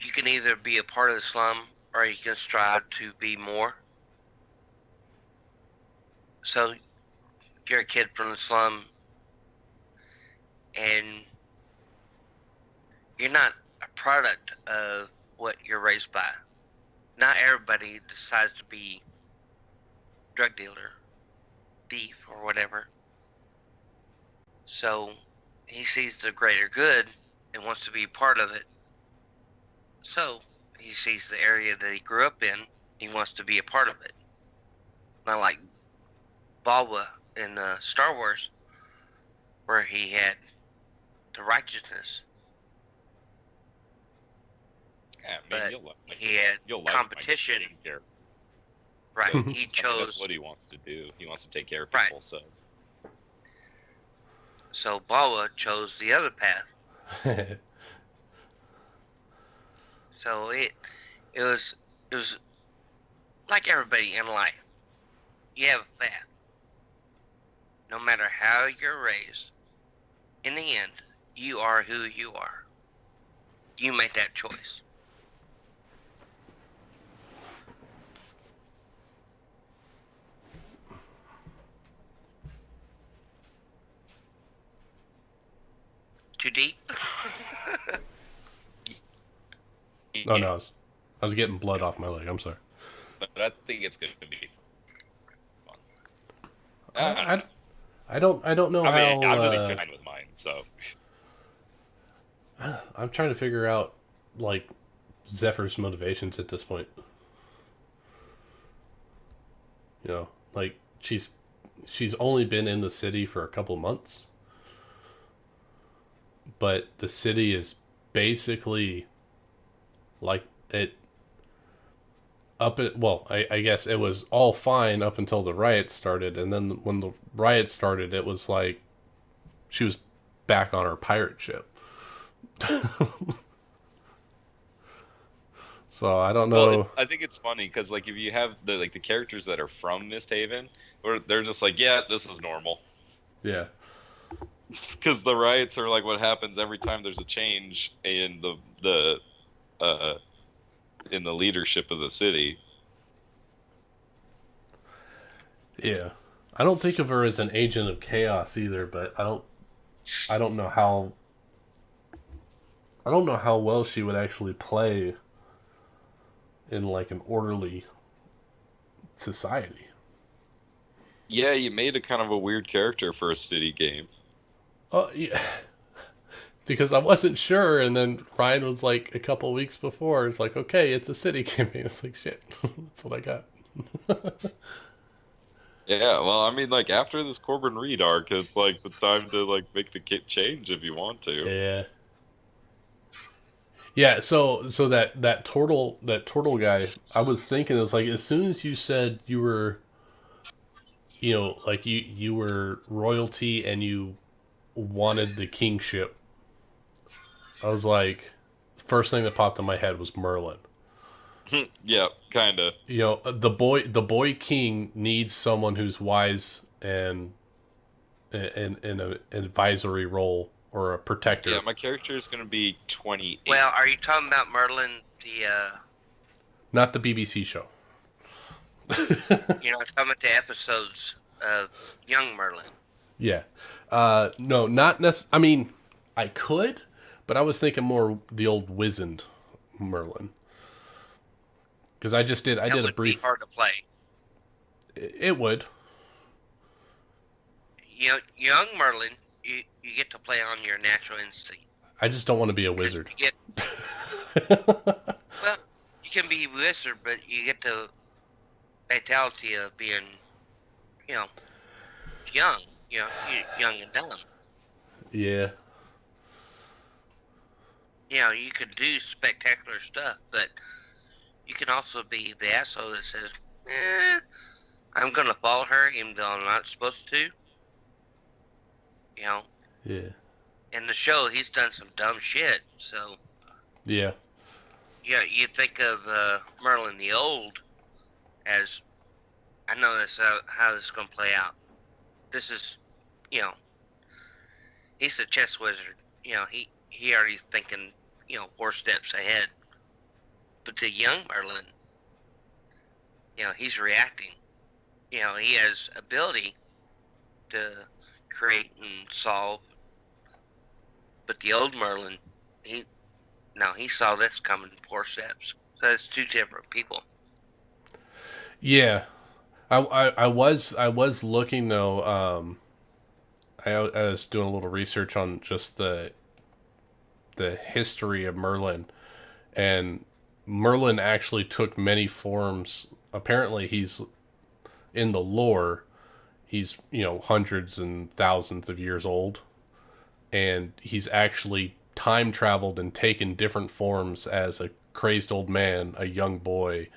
You can either be a part of the slum or you can strive to be more. So you're a kid from the slum and you're not a product of what you're raised by. Not everybody decides to be drug dealer, thief, or whatever. So he sees the greater good and wants to be a part of it. So he sees the area that he grew up in, he wants to be a part of it. Not like Balwa in Star Wars, where he had the righteousness, Yeah, but man, he had competition. Right, he chose. That's what he wants to do. He wants to take care of Right. people. So Balwa chose the other path. So it was like everybody in life. You have a path. No matter how you're raised, in the end, you are who you are. You make that choice. too deep? Oh no, I was getting blood off my leg. I'm sorry. But I think it's going to be fun. I don't know I mean, how. I'm really behind with mine, so. I'm trying to figure out like Zephyr's motivations at this point. You know, like she's only been in the city for a couple months, but the city is basically like it up at, well, I guess it was all fine up until the riots started, and then when the riots started, it was like she was back on her pirate ship. So I don't know. Well, I think it's funny because like if you have the characters that are from Misthaven, or they're just like, yeah, this is normal. Yeah. Because the riots are like what happens every time there's a change in the leadership of the city. Yeah. I don't think of her as an agent of chaos either, but I don't know how well she would actually play in like an orderly society. Yeah, you made a kind of a weird character for a city game. Oh, yeah. Because I wasn't sure, and then Ryan was like a couple weeks before, it's like, okay, it's a city campaign. It's like, shit, that's what I got. Yeah, well, I mean, like after this Corbin Reed arc, it's like the time to like make the kit change if you want to. Yeah. Yeah, so that turtle guy, I was thinking, it was like as soon as you said you were, you know, like you were royalty and you wanted the kingship, I was like, first thing that popped in my head was Merlin. Yeah, kind of. You know, the boy king needs someone who's wise and in an advisory role or a protector. Yeah, my character is going to be 28. Well, are you talking about Merlin, the, Not the BBC show. you're not talking about the episodes of young Merlin? Yeah. No, not necessarily. I mean, I could, but I was thinking more the old wizened Merlin. Because I did That a would brief. be hard to play. It would. You know, young Merlin, you get to play on your natural instinct. I just don't want to be a wizard. You can be a wizard, but you get the fatality of being, you know, young. You know, young and dumb. Yeah. You know, you can do spectacular stuff, but you can also be the asshole that says, I'm going to follow her even though I'm not supposed to. You know? Yeah. In the show, he's done some dumb shit, so... Yeah. Yeah, you think of Merlin the Old as, I know that's how this is going to play out. This is, you know, he's the chess wizard. You know, he already thinking, you know, 4 steps ahead. But the young Merlin, you know, he's reacting. You know, he has ability to create and solve. But the old Merlin, he saw this coming 4 steps. So that's 2 different people. Yeah. I was looking though. I was doing a little research on just the history of Merlin, and Merlin actually took many forms. Apparently, he's in the lore. He's, you know, hundreds and thousands of years old, and he's actually time traveled and taken different forms as a crazed old man, a young boy,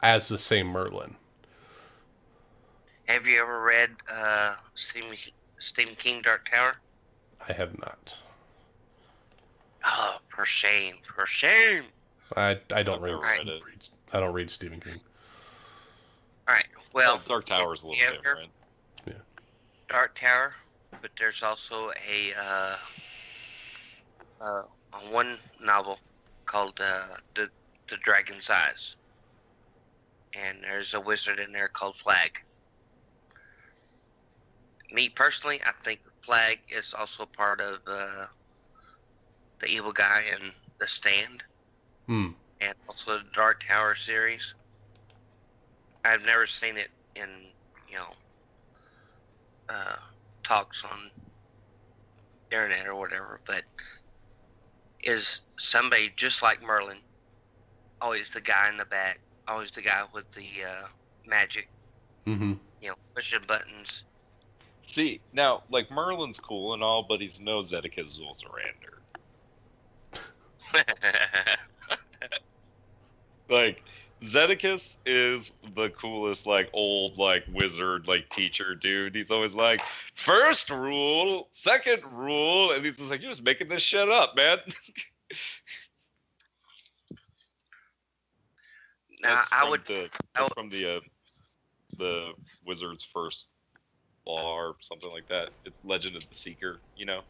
as the same Merlin. Have you ever read Stephen King Dark Tower? I have not. Oh, for shame. For shame. I don't I've read, never read it. I don't read Stephen King. Alright, well... Dark Tower is a little yeah, different. Yeah. Dark Tower, but there's also one novel called the Dragon's Eyes, and there's a wizard in there called Flag. Me personally, I think Flag is also part of the evil guy in The Stand, Hmm. and also the Dark Tower series. I've never seen it in, you know, talks on internet or whatever, but is somebody just like Merlin, always the guy in the back, always the guy with the magic, Mm-hmm. you know, pushing buttons. See, now, like, Merlin's cool and all, but he's no Zedekiah Zulzarander. Like, Zedekiah is the coolest, like, old, like, wizard, like, teacher dude. He's always like, first rule, second rule, and he's just like, you're just making this shit up, man. Now, That's from the wizard's first law or something like that. It's Legend of the Seeker, you know?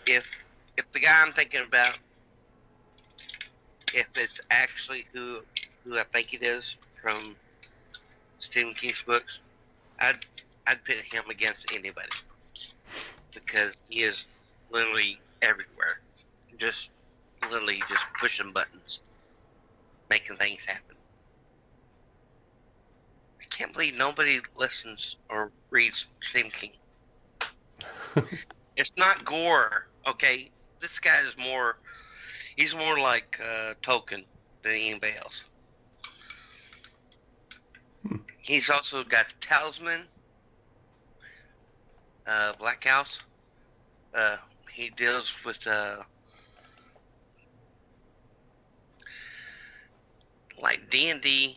if the guy I'm thinking about, if it's actually who I think it is from Stephen King's books, I'd pit him against anybody because he is literally everywhere, just literally just pushing buttons, making things happen. I can't believe nobody listens or reads Stephen King. It's not gore, okay? This guy is more. He's more like Tolkien than anybody else. He's also got the Talisman, Black House. He deals with like D&D,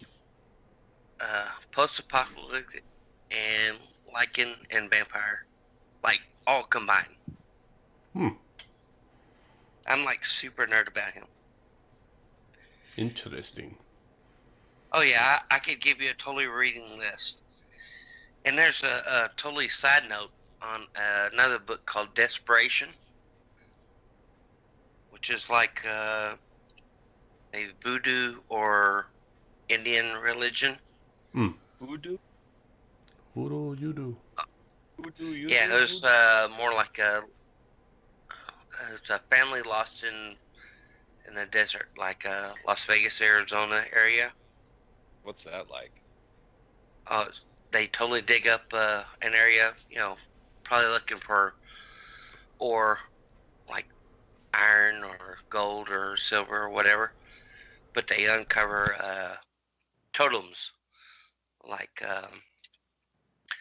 post-apocalyptic, and Lycan and vampire, like all combined. I'm like super nerd about him. Interesting. Oh yeah, I could give you a totally reading list. And there's a totally side note on another book called Desperation, which is like a voodoo or Indian religion. Voodoo? Voodoo, you do. Yeah, it was more like it's a family lost in the desert, like Las Vegas, Arizona area. What's that like? They totally dig up an area, you know, probably looking for ore, like iron or gold or silver or whatever. But they uncover totems, like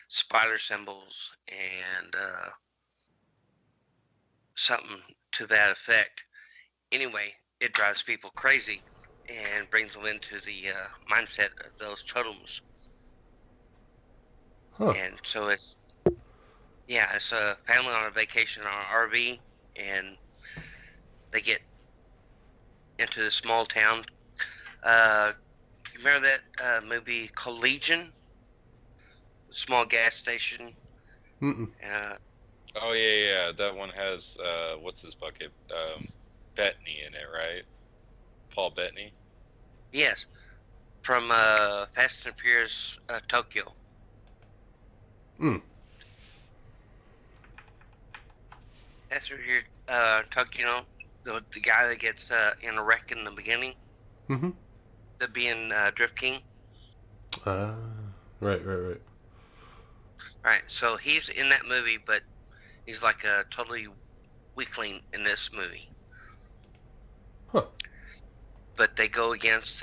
spider symbols and something to that effect. Anyway, it drives people crazy and brings them into the mindset of those totems. Huh. And so it's a family on a vacation on an RV, and they get into this small town. You remember that movie called Legion? Small gas station. Mm-mm. Oh yeah, that one has what's his bucket? Bettany in it, right? Paul Bettany. Yes, from Fast and Furious Tokyo. Fast and Furious Tokyo, the guy that gets in a wreck in the beginning. Mm-hmm. The being Drift King. Right. Right, so he's in that movie, but he's like a totally weakling in this movie. Huh. But they go against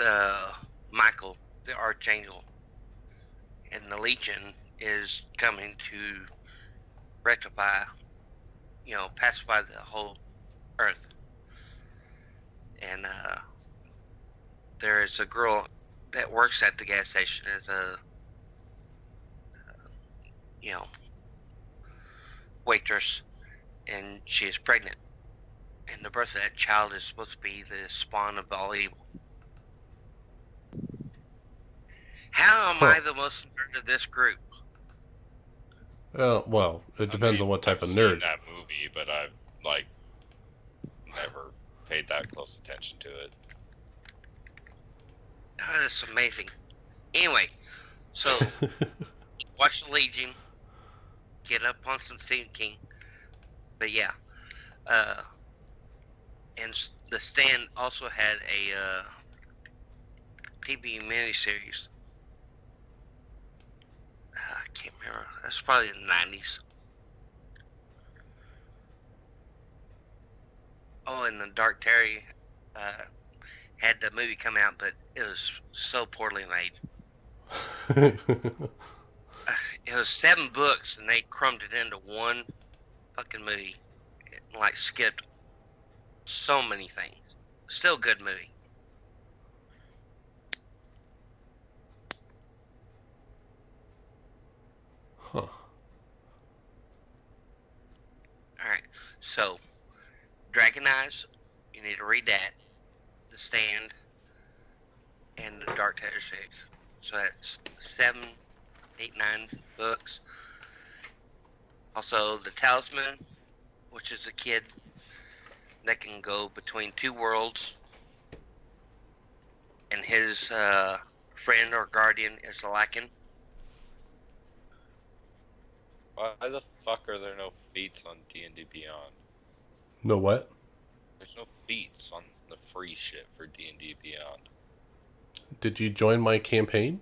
Michael, the Archangel, and the Legion is coming to rectify, you know, pacify the whole Earth. And there is a girl that works at the gas station as a, you know, waitress, and she is pregnant. And the birth of that child is supposed to be the spawn of all evil. How am I the most nerd of this group? Well, it depends on what type I've of seen nerd. that movie, but I've like never paid that close attention to it. Oh, that's amazing. Anyway, so watch the Legion, get up on some Stephen King. But yeah, Uh, and the Stand also had a TV miniseries. I can't remember. That's probably in the 90s. Oh, and the Dark Terry had the movie come out, but it was so poorly made. It was 7 books, and they crumbed it into one fucking movie. It, like, skipped so many things. Still a good movie. Huh. Alright, so Dragon Eyes, you need to read that. The Stand, and the Dark Terror series. So that's 7, 8, 9 books. Also, the Talisman, which is a kid that can go between 2 worlds, and his friend or guardian is the Lycan. Why the fuck are there no feats on D&D Beyond? No what? There's no feats on the free shit for D&D Beyond. Did you join my campaign?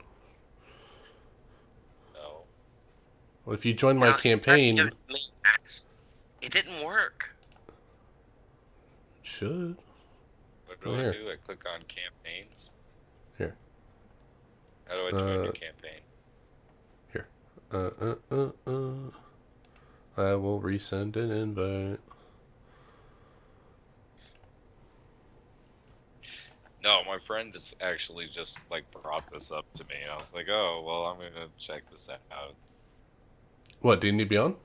No. Well, if you join my Now, he tried to give campaign, it to me. It didn't work. should. What do I Here. do? I click on campaigns. Here. How do I join your campaign? Here. I will resend an invite. No, my friend just actually just like brought this up to me. I was like, oh, well, I'm gonna check this out. What, D&D Beyond?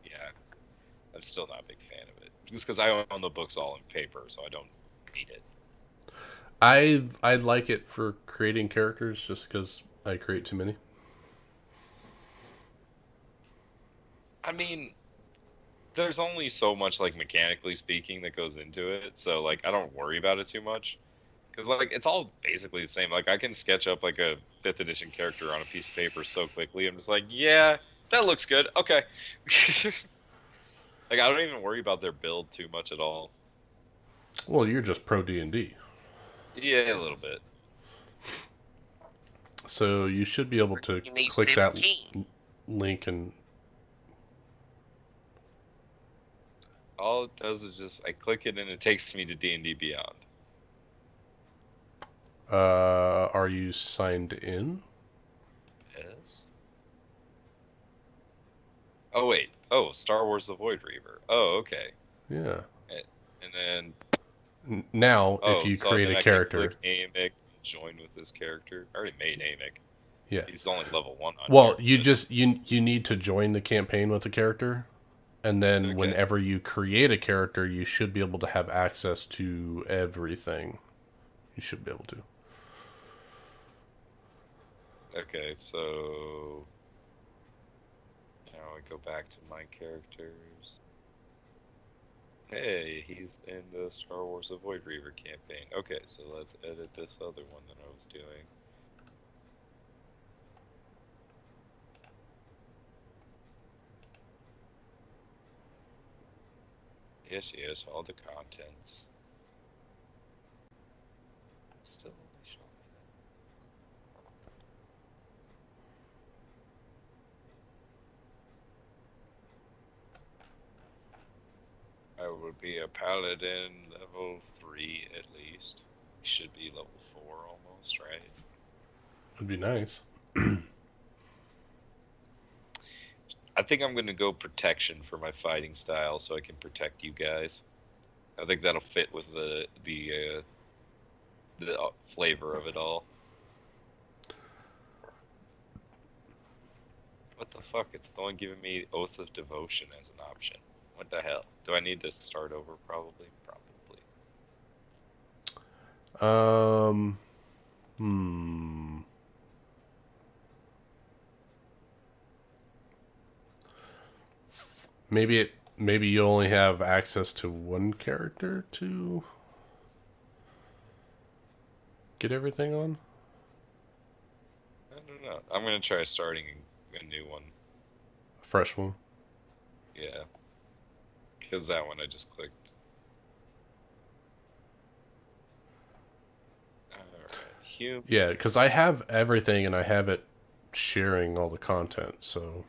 Yeah, I'm still not a big fan of it. Just because I own the books all in paper, so I don't need it. I like it for creating characters just because I create too many. I mean, there's only so much, like, mechanically speaking that goes into it, so, like, I don't worry about it too much. Because, like, it's all basically the same. Like, I can sketch up, like, a 5th edition character on a piece of paper so quickly. I'm just like, yeah, that looks good. Okay. Like, I don't even worry about their build too much at all. Well, you're just pro D&D. Yeah, a little bit. So you should be able to You need click that 17. link and... All it does is just, I click it and it takes me to D&D Beyond. Are you signed in? Yes. Oh, wait. Oh, Star Wars The Void Reaver. Oh, okay. Yeah. And then... Now, Oh, if you so create then a I character... can click Amic, join with this character. I already made Amic. Yeah. He's only level 1 on Well, here, you but- just you need to join the campaign with the character, and then Okay. whenever you create a character, you should be able to have access to everything. You should be able to. Okay, so... Now I go back to my characters. Hey, he's in the Star Wars The Void Reaver campaign. Okay, so let's edit this other one that I was doing. Yes, all the contents. Still only showing that. I would be a paladin level 3 at least. Should be level 4 almost, right? Would be nice. I think I'm going to go protection for my fighting style so I can protect you guys. I think that'll fit with the flavor of it all. What the fuck? It's only giving me Oath of Devotion as an option. What the hell? Do I need to start over? Probably. Maybe you only have access to one character to get everything on. I don't know. I'm going to try starting a new one. A fresh one. Yeah. Because that one I just clicked. Alright, Yeah, because I have everything and I have it sharing all the content, so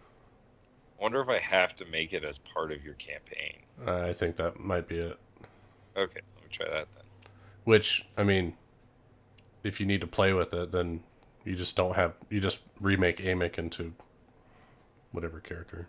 I wonder if I have to make it as part of your campaign. I think that might be it. Okay, let me try that then. Which, I mean, if you need to play with it, then you just remake Amic into whatever character.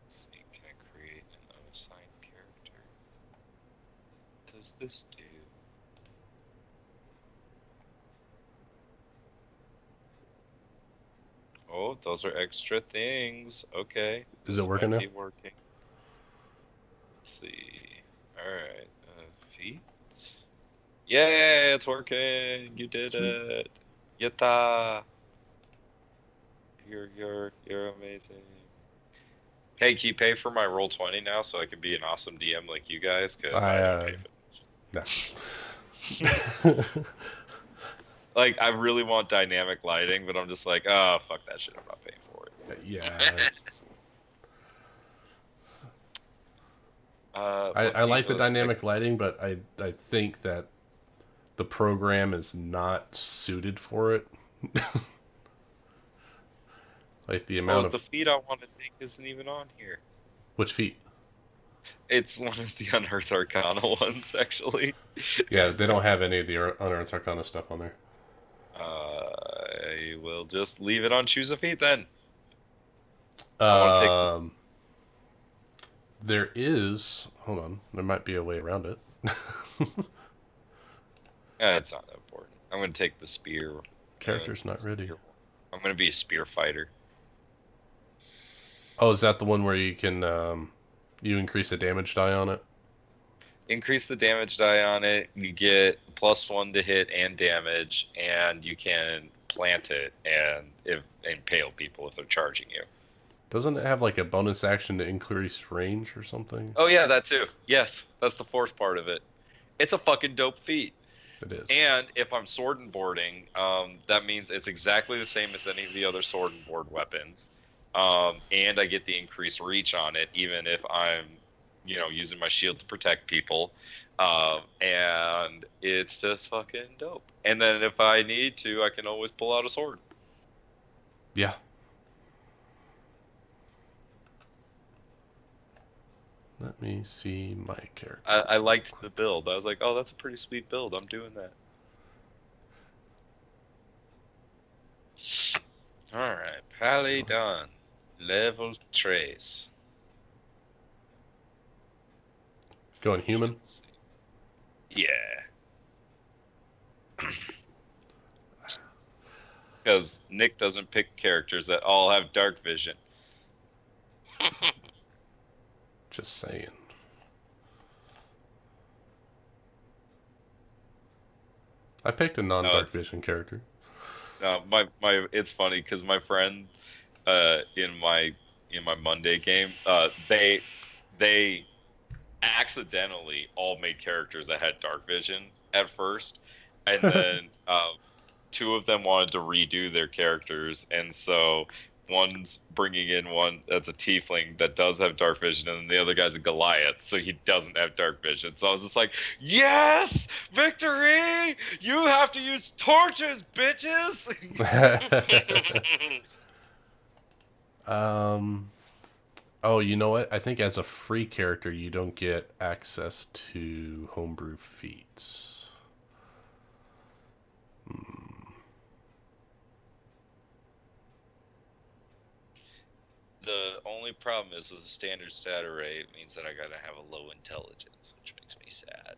Let's see, can I create an unassigned character? What does this do? Oh, those are extra things. Okay. Is this it working might now? be working. Let's see. Alright. Feet? Yay, it's working! You did it! Yatta! You're amazing. Hey, can you pay for my Roll20 now so I can be an awesome DM like you guys? Because I don't pay for it. No. Like, I really want dynamic lighting, but I'm just like, oh, fuck that shit, I'm not paying for it. Yeah. I like the dynamic lighting, but I think that the program is not suited for it. Like the amount of the feed I want to take isn't even on here. which feat? It's one of the Unearthed Arcana ones, actually. Yeah, they don't have any of the Unearthed Arcana stuff on there. I will just leave it on Choose a Feat then. There is. Hold on. There might be a way around it. It's not that important. I'm going to take the spear. Character's not ready. I'm going to be a spear fighter. Oh, is that the one where you can you increase the damage die on it? Increase the damage die on it. You get +1 to hit and damage, and you can plant it and impale people if they're charging you. Doesn't it have like a bonus action to increase range or something? Oh yeah, that too. Yes, that's the fourth part of it. It's a fucking dope feat. It is. And if I'm sword and boarding, that means it's exactly the same as any of the other sword and board weapons. And I get the increased reach on it, even if I'm, using my shield to protect people. And it's just fucking dope. And then if I need to, I can always pull out a sword. Yeah. Let me see my character. I liked the build. I was like, oh, that's a pretty sweet build. I'm doing that. Alright, Pally done. Level trace. Going human? Yeah. Because Nick doesn't pick characters that all have dark vision. Just saying. I picked a non-dark vision character. No, it's funny because my friend, in my Monday game, they accidentally all made characters that had dark vision at first, and then two of them wanted to redo their characters, and so one's bringing in one that's a tiefling that does have dark vision, and the other guy's a Goliath, so he doesn't have dark vision. So I was just like, yes, victory! You have to use torches, bitches! Oh, you know what? I think as a free character, you don't get access to homebrew feats. The only problem is with the standard stat array, it means that I gotta have a low intelligence, which makes me sad.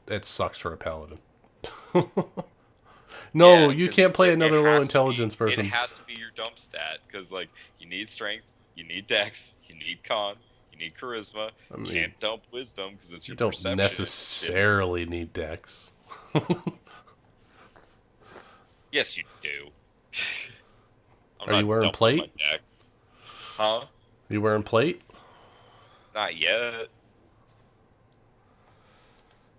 It sucks for a paladin. No, Yeah, you 'cause can't play it another low has to intelligence be- person. It has to be your dump stat, because you need strength, you need dex, you need con, you need charisma. I mean, You can't dump wisdom because it's You your don't perception. necessarily need dex. Yes, you do. I'm Are you not wearing dumping plate? my dex. Huh? You wearing plate? Not yet.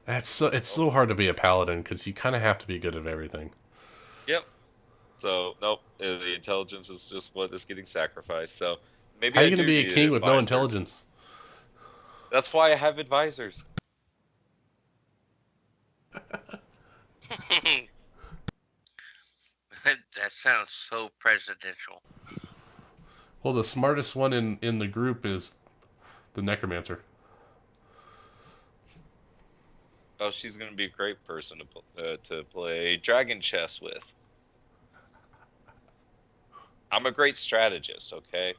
It's so hard to be a paladin because you kind of have to be good at everything. Yep. So nope, the intelligence is just what is getting sacrificed. So maybe How are I you going to do be a need king an with no advisor. intelligence? That's why I have advisors. That sounds so presidential. Well, the smartest one in the group is the necromancer. Oh, she's gonna be a great person to play dragon chess with. I'm a great strategist. Okay.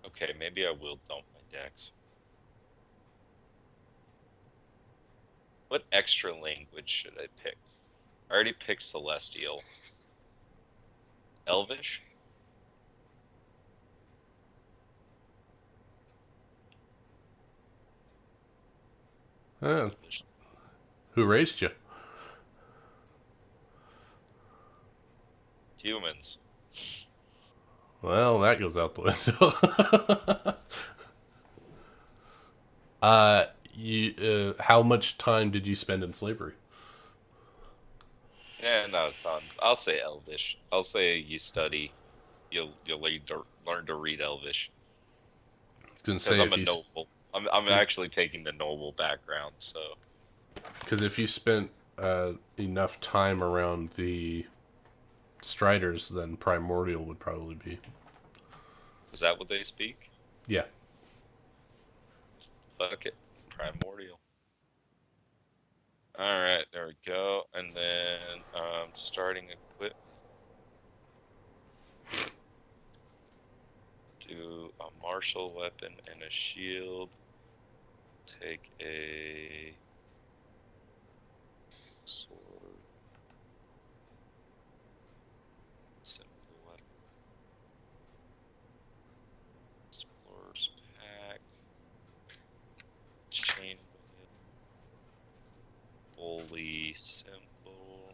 Okay, maybe I will dump my decks. What extra language should I pick? I already picked Celestial. Elvish? Oh, who raised you? Humans. Well, that goes out the window. How much time did you spend in slavery? Yeah, no, it's not. I'll say Elvish. I'll say you study. You'll learn to read Elvish. Didn't Because say I'm if a you, noble. I'm actually taking the noble background, so. because if you spent enough time around the Striders, then Primordial would probably be. Is that what they speak? Yeah. Fuck it. Primordial. Alright, there we go. And then starting equipment. Do a martial weapon and a shield. Take a sword. Simple weapon. Explorer's pack. Chain whip. Fully simple.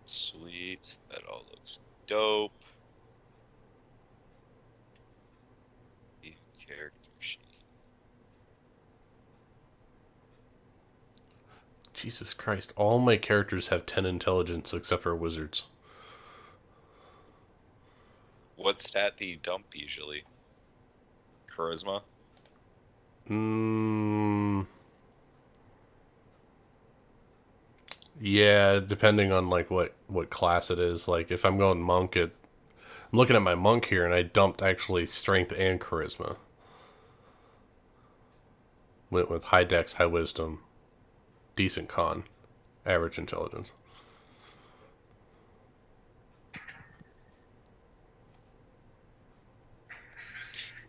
Sweet. That all looks dope. The character sheet. Jesus Christ! All my characters have 10 intelligence except for wizards. What stat do you dump usually? Charisma? Yeah, depending on like what class it is. Like if I'm going monk, I'm looking at my monk here, and I dumped actually strength and charisma. Went with high dex, high wisdom, decent con, average intelligence.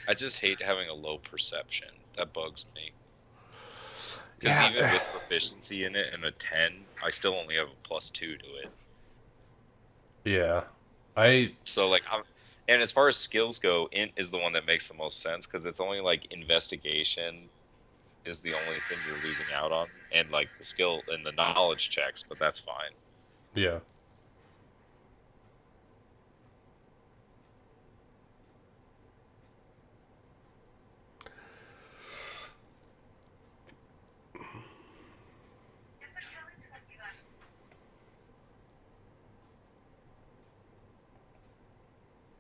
I just hate having a low perception. That bugs me. Because Yeah. even with proficiency in it and a 10, I still only have a +2 to it. Yeah, So like and as far as skills go, int is the one that makes the most sense because it's only like investigation is the only thing you're losing out on, and like the skill and the knowledge checks, but that's fine. yeah.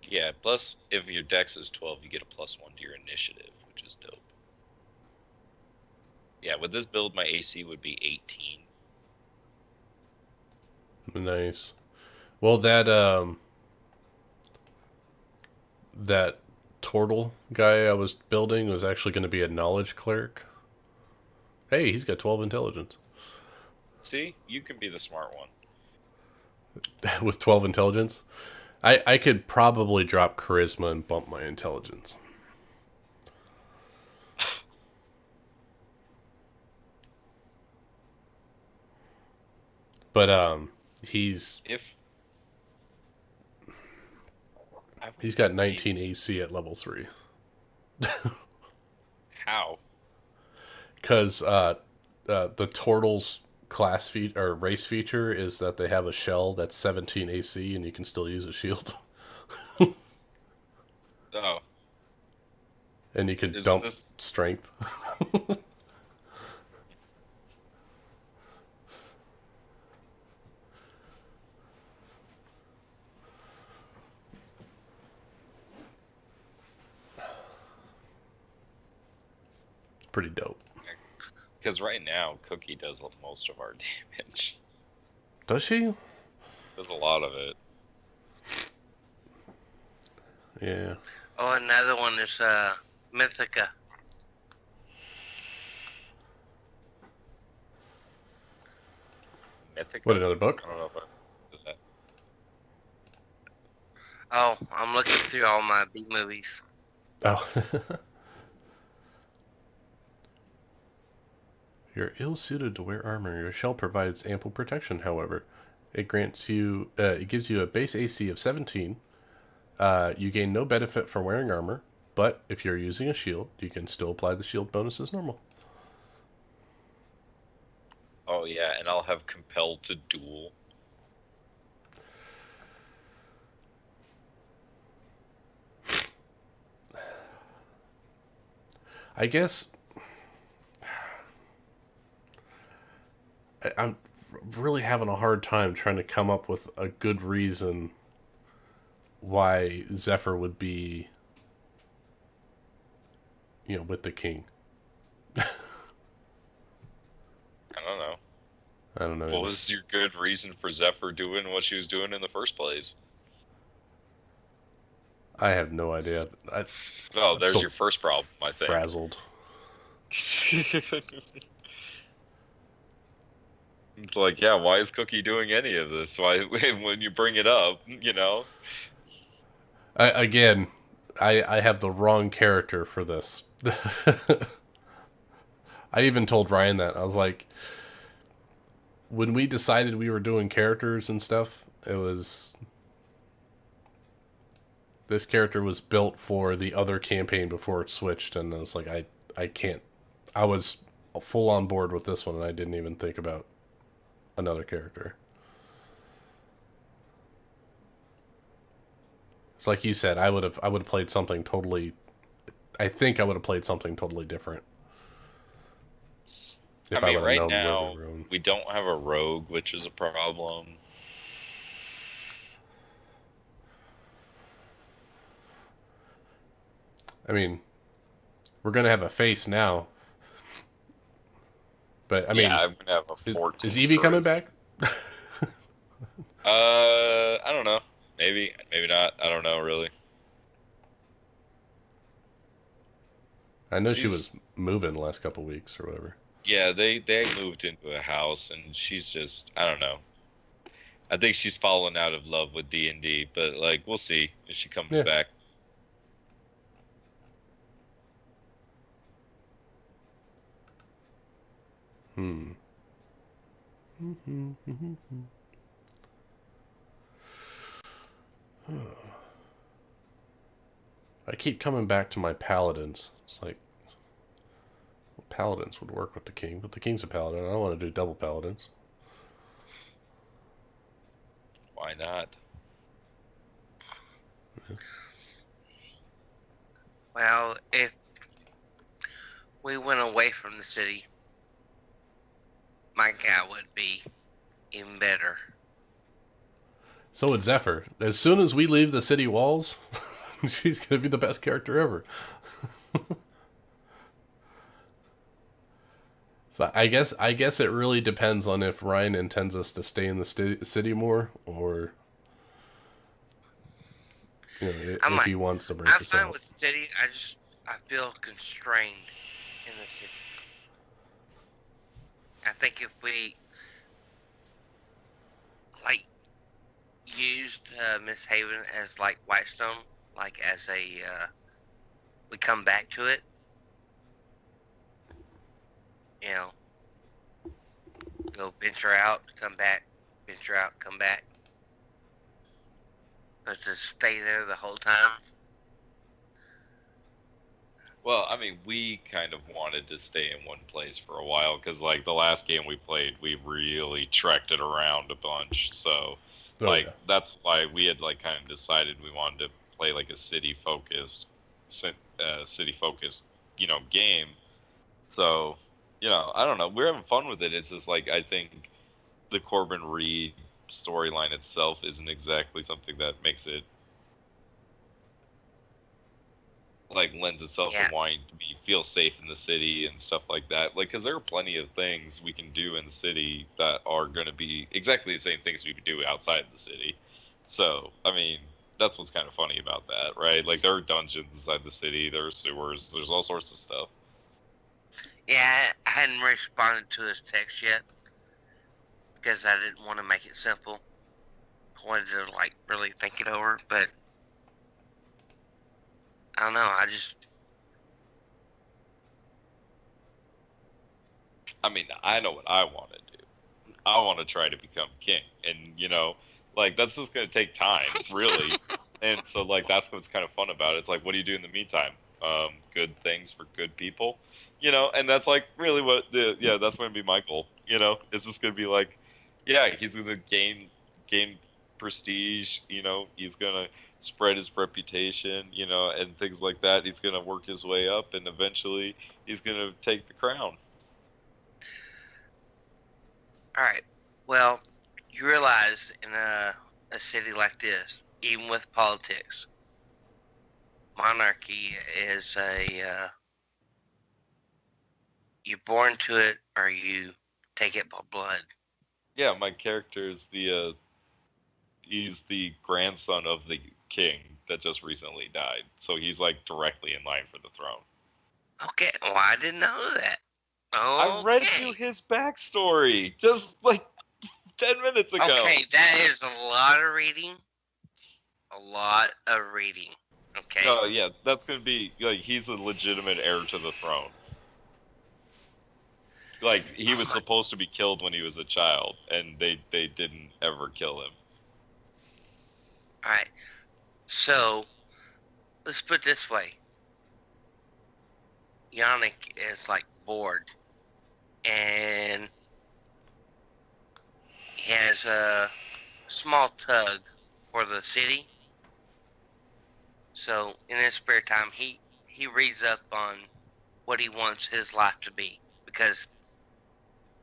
Yeah, plus if your dex is 12, you get a +1 to your initiative, which is dope. Yeah, with this build, my AC would be 18. Nice. Well, that turtle guy I was building was actually going to be a knowledge cleric. Hey, he's got 12 intelligence. See, you can be the smart one. With 12 intelligence, I could probably drop charisma and bump my intelligence. But he's got 19 AC at level 3. How? Because the Turtles class feat or race feature is that they have a shell that's 17 AC and you can still use a shield. Oh, And you can is dump this? strength. Pretty dope. Because right now, Cookie does most of our damage. Does she? Does a lot of it. Yeah. Oh, another one is Mythica. Mythic. What, another book? I don't know if I did that. Oh, I'm looking through all my B movies. Oh. You're ill-suited to wear armor. Your shell provides ample protection, however. It gives you a base AC of 17. You gain no benefit for wearing armor, but if you're using a shield, you can still apply the shield bonus as normal. Oh yeah, and I'll have compelled to duel. I guess I'm really having a hard time trying to come up with a good reason why Zephyr would be, with the king. I don't know. I don't know. What was your good reason for Zephyr doing what she was doing in the first place? I have no idea. Oh, I'm there's so your first problem, I think. frazzled. It's like, yeah, why is Cookie doing any of this? Why, when you bring it up, I have the wrong character for this. I even told Ryan that. I was like, when we decided we were doing characters and stuff, this character was built for the other campaign before it switched, and I was like, I can't. I was full on board with this one, and I didn't even think about another character. It's like you said, I would have played something totally. I think I would have played something totally different. If I would have right known now, where we were going. we don't have a rogue, which is a problem. I mean, we're gonna have a face now, but I mean, yeah, I'm gonna have a 14. is Evie coming back? I don't know. Maybe not. I don't know really. I know she was moving the last couple weeks or whatever. Yeah, they moved into a house, and she's just, I don't know. I think she's fallen out of love with D&D, but like we'll see if she comes back. I keep coming back to my paladins. It's like, well, paladins would work with the king, but the king's a paladin. I don't want to do double paladins. Why not? Well, if we went away from the city, my guy would be even better. So would Zephyr. As soon as we leave the city walls, she's going to be the best character ever. So I guess it really depends on if Ryan intends us to stay in the city more, or if he wants to break us out. I'm fine with the city. I feel constrained in the city. I think if we used Miss Haven as Whitestone, as a we come back to it, go venture out, come back, venture out, come back. Let's just stay there the whole time. Well, I mean, we kind of wanted to stay in one place for a while because, like, the last game we played, we really trekked it around a bunch. So, Oh, like, yeah. that's why we had like kind of decided we wanted to play like a city focused, game. So, I don't know. We're having fun with it. It's just like I think the Corbin Reed storyline itself isn't exactly something that makes it like lends itself Yeah. to wanting to feel safe in the city and stuff like that. Like, because there are plenty of things we can do in the city that are going to be exactly the same things we could do outside of the city. So, I mean, that's what's kind of funny about that, right? Like, there are dungeons inside the city, there are sewers, there's all sorts of stuff. Yeah, I hadn't responded to his text yet because I didn't want to make it simple. I wanted to like really think it over, but I don't know. I mean, I know what I want to do. I want to try to become king, and like that's just gonna take time, really. And so, like, that's what's kind of fun about it. It's like, what do you do in the meantime? Good things for good people, and that's like really what that's gonna be my goal. It's just gonna be like, yeah, he's gonna gain prestige. He's gonna spread his reputation, and things like that. He's gonna work his way up, and eventually he's gonna take the crown. all right. Well, you realize in a city like this, even with politics, monarchy is you're born to it or you take it by blood. Yeah, my character is he's the grandson of the king that just recently died, so he's like directly in line for the throne. Okay, well, I didn't know that. I read Okay. you his backstory just like 10 minutes ago. Okay, that is a lot of reading. A lot of reading. Okay. Oh yeah, that's gonna be like he's a legitimate heir to the throne. Like he was supposed to be killed when he was a child, and they didn't ever kill him. All right. So let's put it this way. Yannick is like bored, and he has a small tug for the city. So in his spare time, he reads up on what he wants his life to be because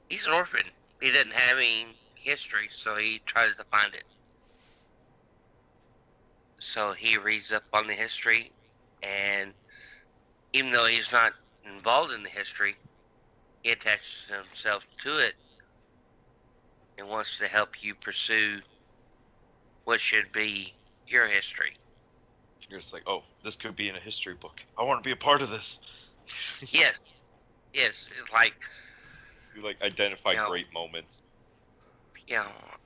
he's an orphan. He doesn't have any history, so he tries to find it. So he reads up on the history, and even though he's not involved in the history, he attaches himself to it and wants to help you pursue what should be your history. You're just like, oh, this could be in a history book. I want to be a part of this. Yes, it's like, You like identify You know, great moments.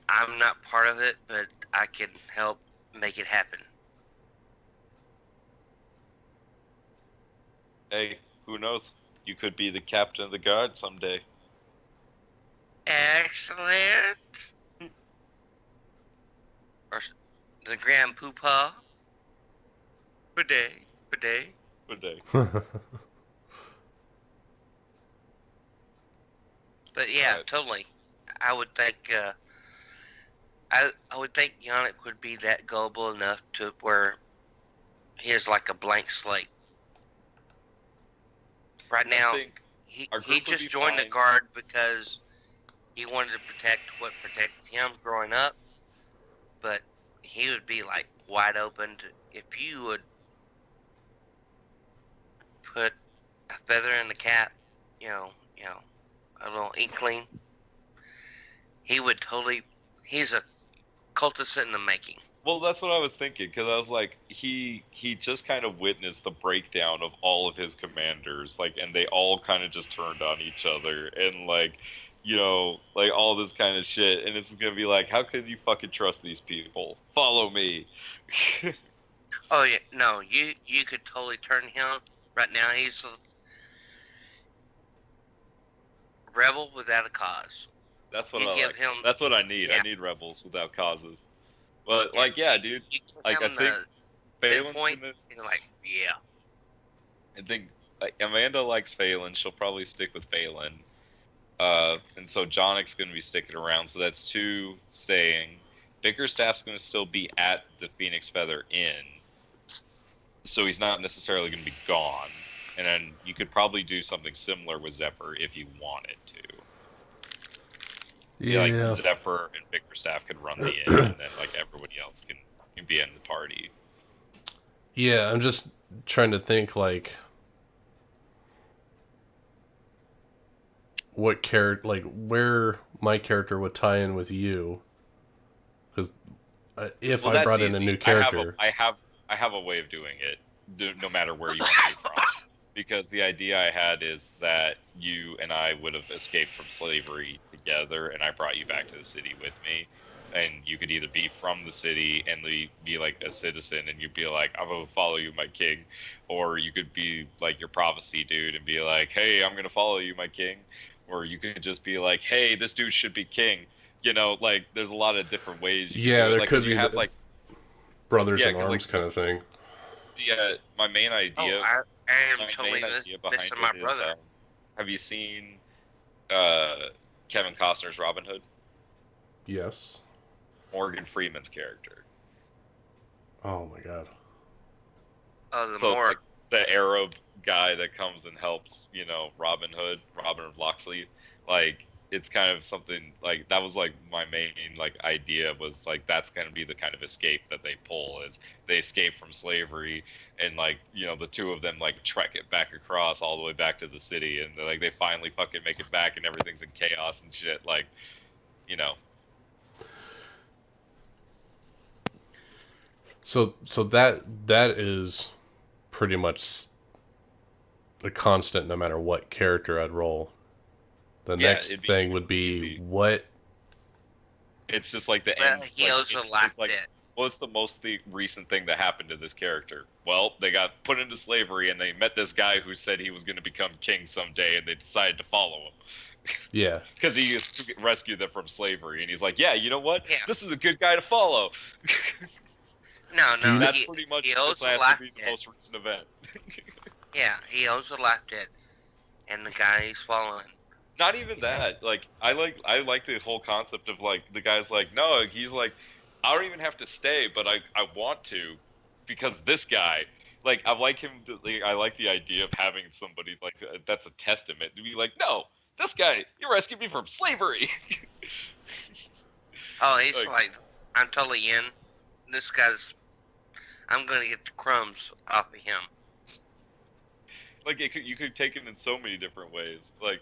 I'm not part of it, but I can help make it happen. Hey, who knows? You could be the captain of the guard someday. Excellent. Or the Grand Poopah. Bidet. One day. But yeah, Right. totally. I would think I would think Yannick would be that gullible enough to where he is like a blank slate. Right I now, think he our group would just be joined the fine. guard because he wanted to protect what protected him growing up. But he would be like wide open to, if you would put a feather in the cap, a little inkling. He would totally. He's a cultist in the making. Well, that's what I was thinking because I was like, he just kind of witnessed the breakdown of all of his commanders, like, and they all kind of just turned on each other, and like, like all this kind of shit, and it's gonna be like, how could you fucking trust these people? Follow me. Oh yeah, no, you could totally turn him. Right now, he's a rebel without a cause. That's what You I give like. him, That's what I need. yeah. I need rebels without causes. But Yeah, like, yeah, dude. You give Like, I him think the Phelan's pinpoint, gonna. and you're like, yeah. I think Amanda likes Phelan. She'll probably stick with Phelan. And so Jonik's going to be sticking around. So that's 2 staying. Bickerstaff's going to still be at the Phoenix Feather Inn. So he's not necessarily going to be gone. And then you could probably do something similar with Zephyr if you wanted to. Yeah. Like Zephyr and Bickerstaff could run the inn, and then like everybody else can be in the party. Yeah, I'm just trying to think like what character, like where my character would tie in with you. Because if I brought in a new character, I have a way of doing it, no matter where you want to be from. Because the idea I had is that you and I would have escaped from slavery together, and I brought you back to the city with me. And you could either be from the city and be like a citizen, and you'd be like, I'm gonna follow you, my king. Or you could be like your prophecy dude and be like, hey, I'm gonna follow you, my king. Or you could just be like, hey, this dude should be king. You know, like there's a lot of different ways. There like, could be have, like brothers in arms like, kind of thing. Yeah, my main idea. I am totally missing my brother. Have you seen Kevin Costner's Robin Hood? Yes. Morgan Freeman's character. Oh my god. Oh, like, the Arab guy that comes and helps, Robin Hood, Robin of Locksley. Like, it's kind of something like that was like my main like idea was like that's going to be the kind of escape that they pull is they escape from slavery and like the 2 of them like trek it back across all the way back to the city and like they finally fucking make it back and everything's in chaos and shit like So that is pretty much a constant no matter what character I'd roll. The next thing would be what? It's just like the end. He also lacked it. What's the most recent thing that happened to this character? Well, they got put into slavery and they met this guy who said he was going to become king someday and they decided to follow him. Yeah. Because he rescued them from slavery and he's like, yeah, you know what? Yeah. This is a good guy to follow. No, that's pretty much the most recent event. Yeah, he owes a life debt, and the guy he's following. Not even that. Like I like the whole concept of like the guy's like, no, he's like, I don't even have to stay, but I want to, because this guy. Like I like him. I like the idea of having somebody like that's a testament to be like, no, this guy, you rescued me from slavery. Oh, he's like, I'm totally in. This guy's. I'm gonna get the crumbs off of him. Like you could take it in so many different ways. Like,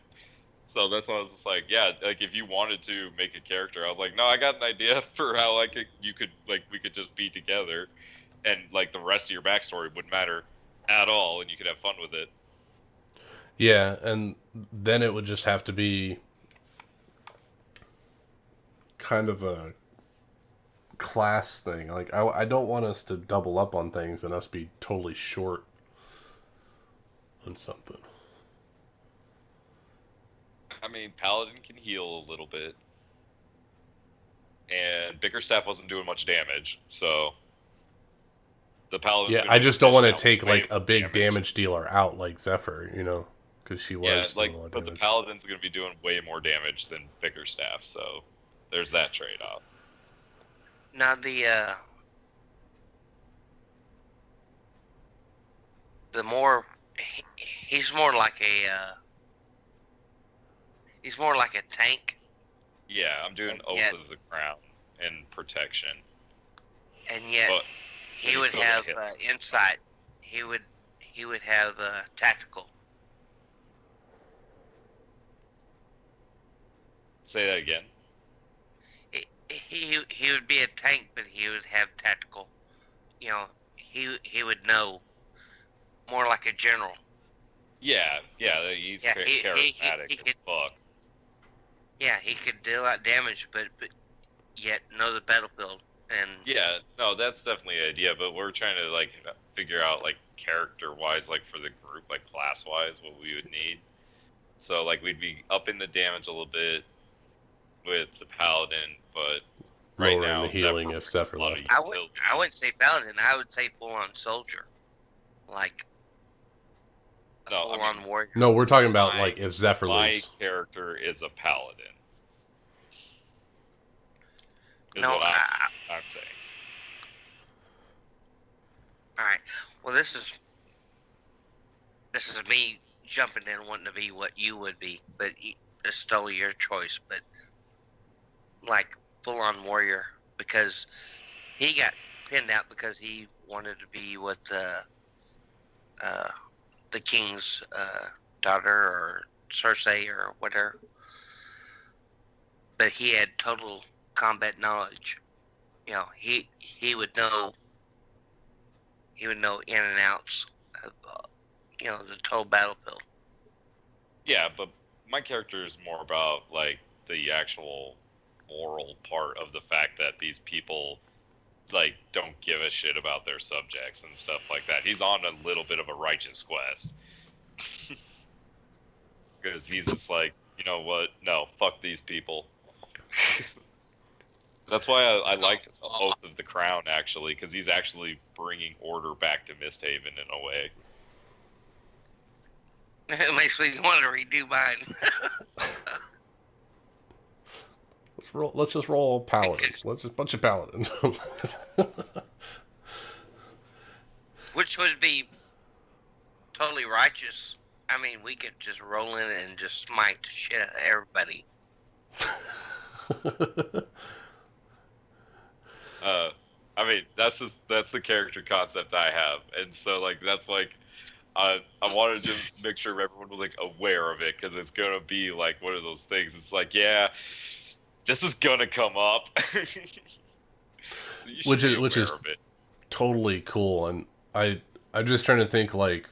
so that's why I was just like, yeah, like if you wanted to make a character, I was like, no, I got an idea for how we could just be together, and like the rest of your backstory wouldn't matter at all, and you could have fun with it. Yeah, and then it would just have to be kind of a class thing. Like I don't want us to double up on things and us be totally short on something. I mean, Paladin can heal a little bit, and Bickerstaff wasn't doing much damage, so the Paladin. Yeah, I just don't want to take like a big damage dealer out like Zephyr, because she was. Yeah, but the Paladin's going to be doing way more damage than Bickerstaff, so there's that trade-off. Now the more he's more like a tank. Yeah, I'm doing Oath of the Crown and protection. And yet he would have insight. He would have tactical. Say that again. He would be a tank, but he would have tactical. He would know more like a general. Yeah, he's charismatic. Fuck. Yeah, he could deal out damage, but yet know the battlefield. And yeah, no, that's definitely an idea. But we're trying to like figure out like character-wise, like for the group, like class-wise, what we would need. So like we'd be upping the damage a little bit with the Paladin, but right now the healing if Zephyr left. I wouldn't say Paladin. I would say full-on soldier. Like No, I full-on mean, warrior. No, we're talking about My- like if Zephyr my leaves. character is a paladin. Is No, what I'm saying. all right. Well, this is me jumping in wanting to be what you would be, but it's totally your choice. But like full-on warrior, because he got pinned out because he wanted to be with the king's daughter or Cersei or whatever. But he had total combat knowledge. You know, he would know in and outs of the total battlefield. Yeah, but my character is more about like the actual moral part of the fact that these people like don't give a shit about their subjects and stuff like that. He's on a little bit of a righteous quest. Because he's just like, you know what? No, fuck these people. That's why I liked Oath of the Crown, actually, because he's actually bringing order back to Misthaven in a way. It makes me want to redo mine. Let's just roll paladins. Let's just bunch of paladins. Which would be totally righteous. I mean, we could just roll in and just smite the shit out of everybody. I mean, that's the character concept I have, and so like that's like I wanted to make sure everyone was like aware of it because it's gonna be like one of those things. It's like, yeah, this is gonna come up, so you should be aware of it. Totally cool. And I'm just trying to think like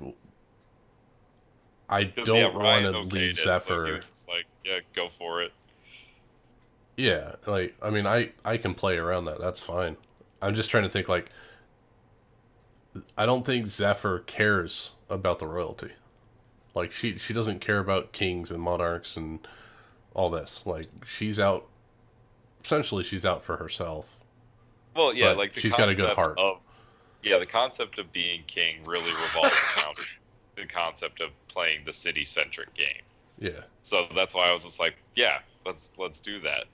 I don't want to leave Zephyr. He was just like, yeah, go for it. Yeah, like I mean, I can play around that. That's fine. I'm just trying to think like I don't think Zephyr cares about the royalty. Like she doesn't care about kings and monarchs and all this. Like she's out. Essentially, she's out for herself. Well, yeah, But like she's got a good heart. The concept of being king really revolves around the concept of playing the city-centric game. Yeah. So that's why I was just like, yeah, let's do that,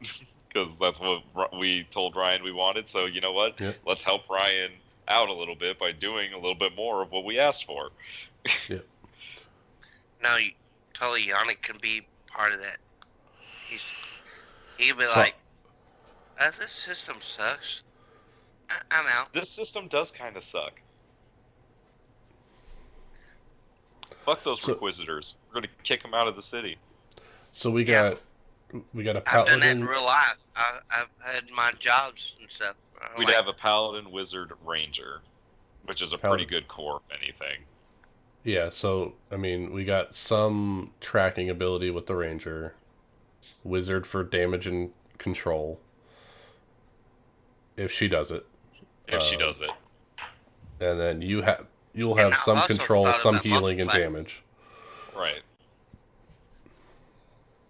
because that's what we told Ryan we wanted. So you know what? Yeah. Let's help Ryan out a little bit by doing a little bit more of what we asked for. Yeah. No, totally Yannick can be part of that. He'd be like, this system sucks. I'm out. This system does kind of suck. Fuck those Requisitors. We're gonna kick them out of the city. So we got a paladin. I've done that in real life. I've had my jobs and stuff. We'd have a paladin, wizard, ranger, which is a pretty good core, if anything. Yeah, so I mean, we got some tracking ability with the ranger, wizard for damage and control. If she does it. If she does it. And then you'll have some control, some healing and damage. Right.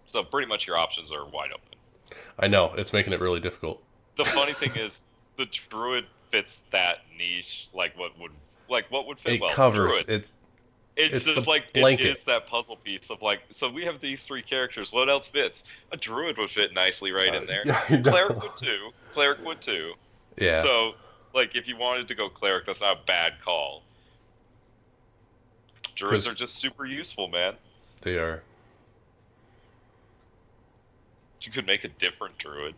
So pretty much your options are wide open. I know, it's making it really difficult. The funny thing is the druid fits that niche like what would fit well. It covers druid. It's just the like blanket. It is that puzzle piece of like, so we have these three characters. What else fits? A druid would fit nicely right in there. Yeah, Cleric would too. Yeah. So like if you wanted to go cleric, that's not a bad call. Druids are just super useful, man. They are. You could make a different druid.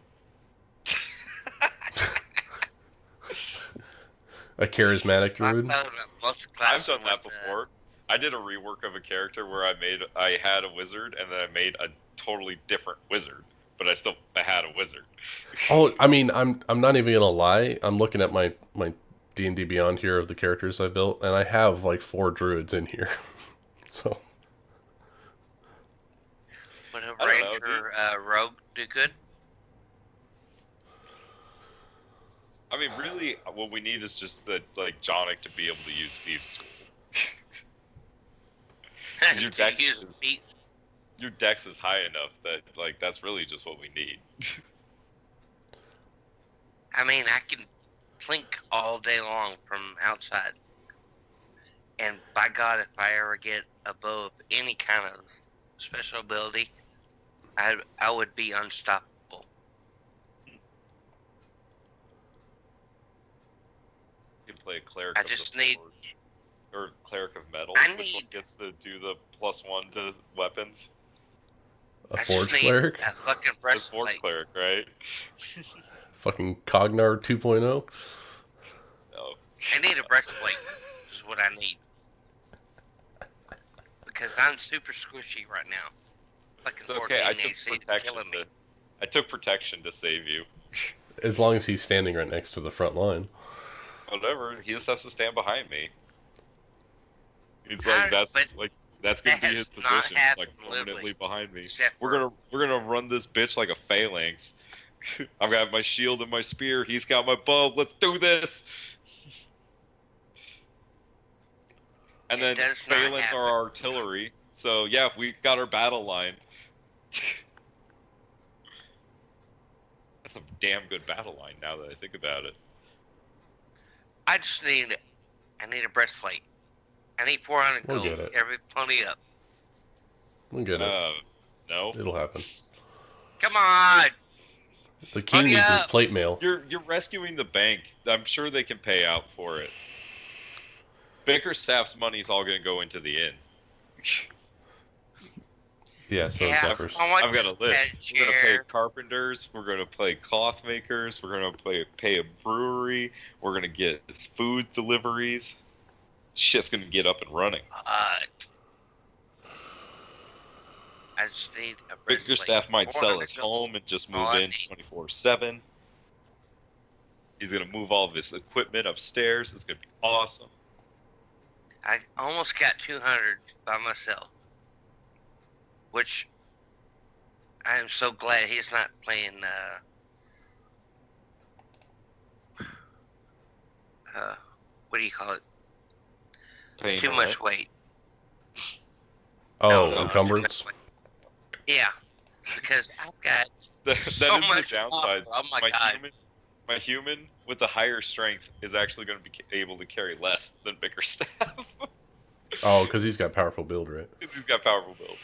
A charismatic druid? I've done that before. I did a rework of a character where I had a wizard and then I made a totally different wizard, but I had a wizard. Oh, I mean, I'm not even gonna lie. I'm looking at my D&D Beyond here of the characters I built, and I have like 4 druids in here. So. Would a ranger rogue do good? I mean, really, what we need is just Jonic to be able to use Thieves' Tools. Your dex is high enough that that's really just what we need. I mean, I can plink all day long from outside. And by God, if I ever get a bow of any kind of special ability, I would be unstoppable. You can play a cleric I of just the need- forge, or cleric of metal, I which one need- gets to do the +1 to weapons. A I forge just need cleric? a fucking The forge breastplate. cleric, right? Fucking Cognar 2.0? No. I need a breastplate. Is what I need. Because I'm super squishy right now. Fucking It's okay. I 14 took AC is protection. killing me. I took protection to save you. As long as he's standing right next to the front line. Whatever. He just has to stand behind me. He's How- like, that's but like that's gonna that be has his not position, happened, like permanently literally. behind me. Except We're gonna run this bitch like a phalanx. I've got my shield and my spear. He's got my bow. Let's do this. And It then does not phalanx happen. are artillery. So yeah, we got our battle line. That's a damn good battle line now that I think about it. I just need a breastplate. I need 400 We'll gold. get it. Every pony up. We'll get it. No. It'll happen. Come on! The king Hurry needs his up. plate mail. You're rescuing the bank. I'm sure they can pay out for it. Bickerstaff's money's all gonna go into the inn. Yeah, so Yeah, suffers. I want I've got a this list. bed We're gonna pay chair. carpenters. We're gonna pay cloth makers. We're gonna pay a brewery. We're gonna get food deliveries. Shit's gonna get up and running. I just need a breastplate. Bickerstaff might sell 400 his gold. home and just All move I in need. 24/7. He's gonna move all of his equipment upstairs. It's gonna be awesome. I almost got 200 by myself. Which I am so glad he's not playing what do you call it? Paying Too the much rent. weight. Oh, No, encumbrance? too much weight. Yeah. Because I've got That so is the much downside. stuff. Oh my god. My human with the higher strength is actually going to be able to carry less than Bickerstaff. Oh, because he's got powerful build, right? Because he's got powerful build.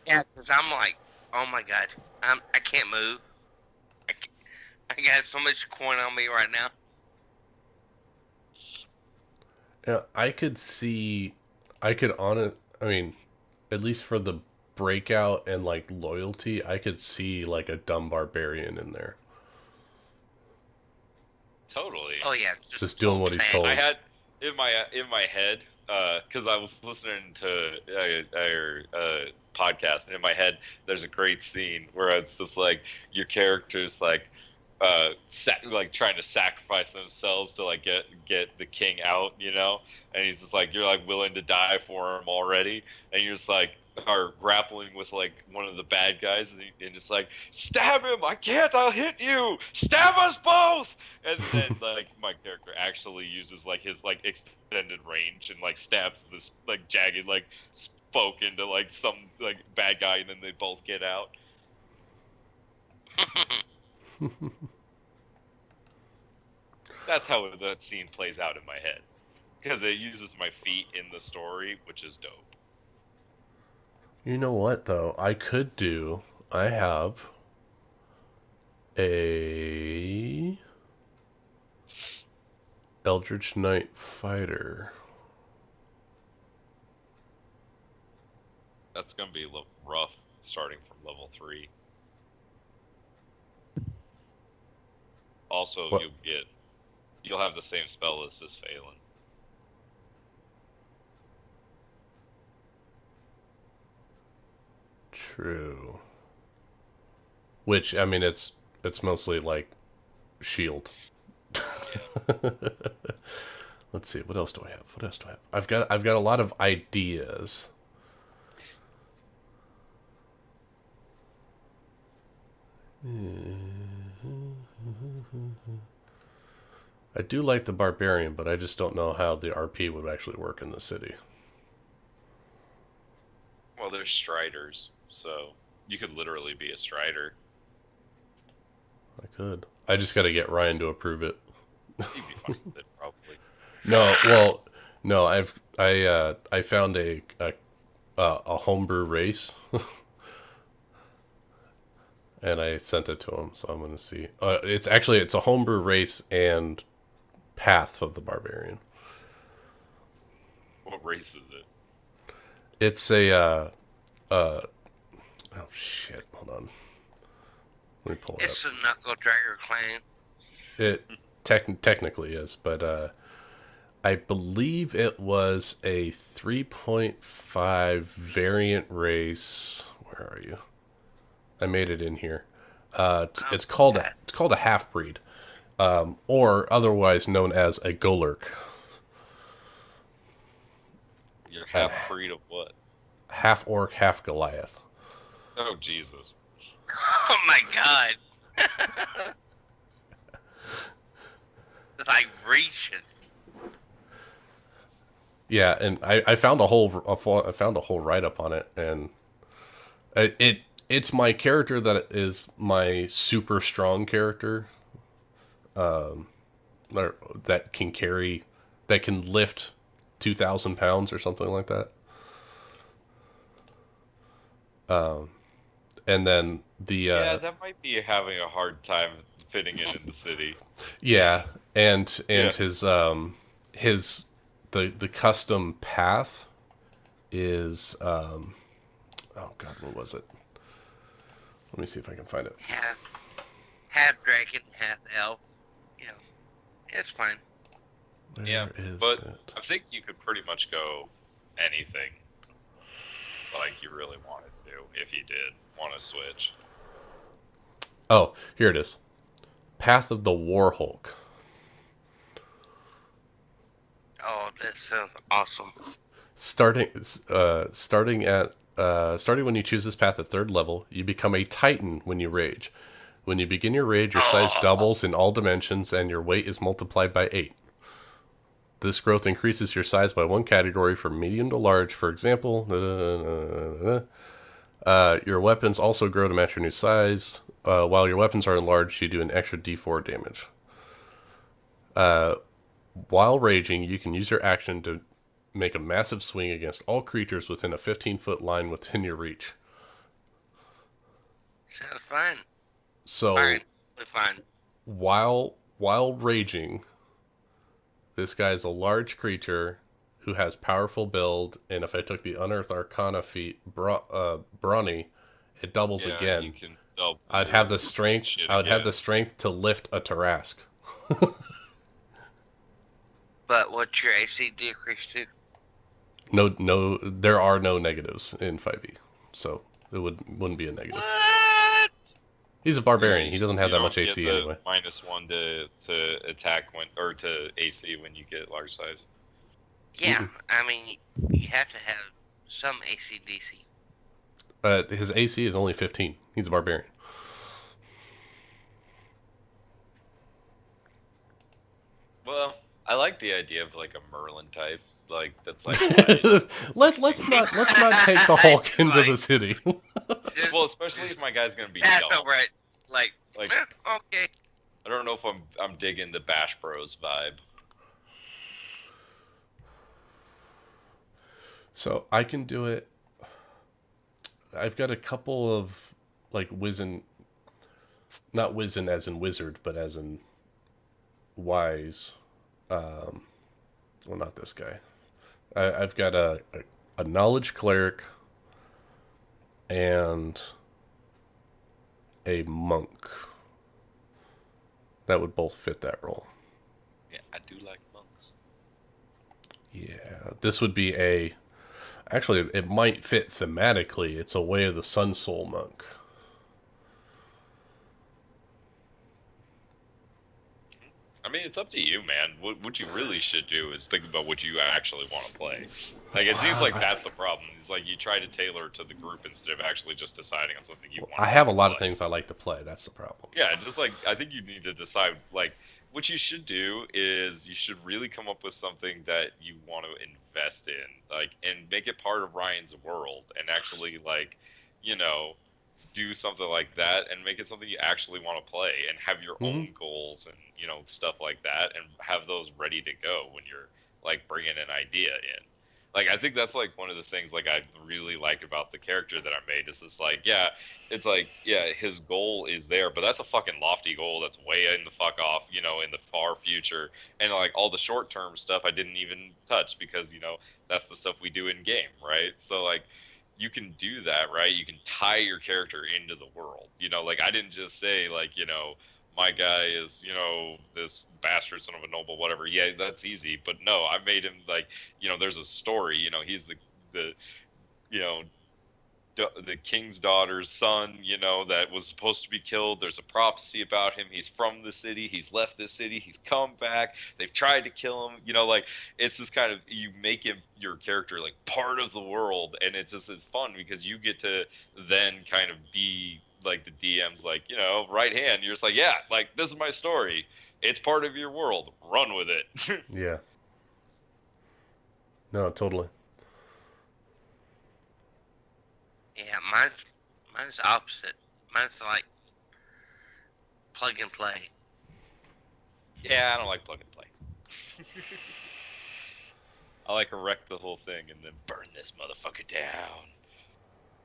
Yeah, because I'm like, oh my god, I can't move. I got so much coin on me right now. Yeah, I could I mean, at least for the breakout and like loyalty, I could see like a dumb barbarian in there. Totally. Oh yeah, Just doing what he's tank. told. I had in my head because I was listening to our podcast, and in my head there's a great scene where it's just like your character's like like trying to sacrifice themselves to like get the king out, you know, and he's just like, you're like willing to die for him already, and you're just like are grappling with like one of the bad guys, and just like, stab him, I can't, I'll hit you, stab us both, and then like my character actually uses like his like extended range and like stabs this like jagged like spoke into like some like bad guy, and then they both get out. That's how that scene plays out in my head, because it uses my feet in the story, which is dope. You know what though? I have a Eldritch Knight fighter. That's gonna be a little rough starting from level 3. Also, What? you'll have the same spell list as Phelan. True. Which, I mean, it's mostly like shield. Let's see. What else do I have? I've got a lot of ideas. I do like the barbarian, but I just don't know how the RP would actually work in the city. Well, there's striders, so you could literally be a strider. I could. I just got to get Ryan to approve it. You'd be fine with it, probably. No, well, No, I found a homebrew race, and I sent it to him. So I'm gonna see. It's a homebrew race and Path of the Barbarian. What race is it? It's a oh shit! Hold on, let me pull it It's a Knuckle Dragger clan. up. It technically is, but I believe it was a 3.5 variant race. Where are you? I made it in here. It's called a half breed, or otherwise known as a Golurk. You're half breed of what? Half orc, half Goliath. Oh Jesus! Oh my god. It's like reaching. Yeah, and I found a whole write up on it, and it's my character that is my super strong character, that can lift 2,000 pounds or something like that. And then Yeah, that might be having a hard time fitting in the city. yeah, and Yeah. his the custom path is oh god, what was it? Let me see if I can find it. Half dragon, half elf. You know, it's fine. Where Yeah, is but it? I think you could pretty much go anything like you really wanted to if you did want to switch. Oh, here it is. Path of the War Hulk. Oh, that sounds awesome. Starting when you choose this path at 3rd level, you become a Titan when you rage. When you begin your rage, your size doubles in all dimensions and your weight is multiplied by 8. This growth increases your size by 1 category from medium to large. For example, your weapons also grow to match your new size. While your weapons are enlarged, you do an extra d4 damage. While raging, you can use your action to make a massive swing against all creatures within a 15-foot line within your reach. Sounds fine. So, Fine. while raging, this guy's a large creature who has powerful build, and if I took the Unearthed Arcana feat, Brawny, it doubles again. You can double I'd have the your strength. shit I would have again. the strength to lift a Tarask. But what's your AC decrease to? No, there are no negatives in 5e, so it wouldn't be a negative. What? He's a barbarian. He doesn't have You that don't much get AC the anyway. -1 to attack to AC when you get large size. Yeah, I mean, you have to have some AC/DC. His AC is only 15. He's a barbarian. Well, I like the idea of like a Merlin type, like that's like. let's not take the Hulk into the city. Well, especially if my guy's gonna be That's dumb. all right. Like, okay. I don't know if I'm digging the Bash Bros vibe. So I can do it. I've got a couple of like wizened, not wizened as in wizard, but as in wise. Well, not this guy. I've got a knowledge cleric and a monk that would both fit that role. Yeah, I do like monks. Yeah, this would be actually, it might fit thematically. It's a Way of the Sun Soul monk. I mean, it's up to you, man. What you really should do is think about what you actually want to play. Like, it seems like that's the problem. It's like you try to tailor to the group instead of actually just deciding on something you want. I have a lot of things I like to play. That's the problem. Yeah, just like I think you need to decide. Like, what you should do is you should really come up with something that you want to invest in, like, and make it part of Ryan's world, and actually, like, you know, do something like that and make it something you actually want to play and have your own goals and, you know, stuff like that, and have those ready to go when you're like bringing an idea in. Like, I think that's like one of the things like I really like about the character that I made is this like, yeah, it's like, yeah, his goal is there, but that's a fucking lofty goal that's way in the fuck off, you know, in the far future. And like all the short term stuff I didn't even touch because, you know, that's the stuff we do in game, right? So like you can do that, right? You can tie your character into the world. You know, like I didn't just say like, you know, my guy is, you know, this bastard son of a noble, whatever. Yeah, that's easy. But no, I made him like, you know, there's a story. You know, he's the you know, the king's daughter's son, you know, that was supposed to be killed. There's a prophecy about him. He's from the city. He's left the city. He's come back. They've tried to kill him. You know, like it's this kind of, you make him, your character, like part of the world, and it's just it's fun because you get to then kind of be like the DM's like, you know, right hand. You're just like, yeah, like this is my story. It's part of your world. Run with it. Yeah. No, totally. Yeah, mine's opposite. Mine's like plug and play. Yeah, I don't like plug and play. I like to wreck the whole thing and then burn this motherfucker down.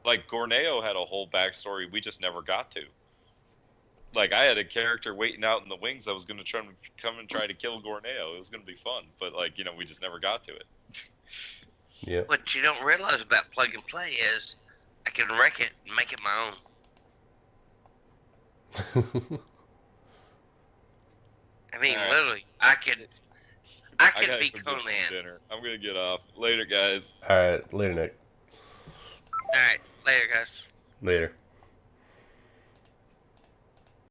Like, Gorneo had a whole backstory we just never got to. Like, I had a character waiting out in the wings that was going to come and try to kill Gorneo. It was going to be fun, but, like, you know, we just never got to it. Yeah. What you don't realize about plug and play is I can wreck it and make it my own. I mean, Alright. literally, I could gotta be go get Conan. some dinner. I'm going to get off. Later, guys. All right. Later, Nick. All right, later, guys. Later.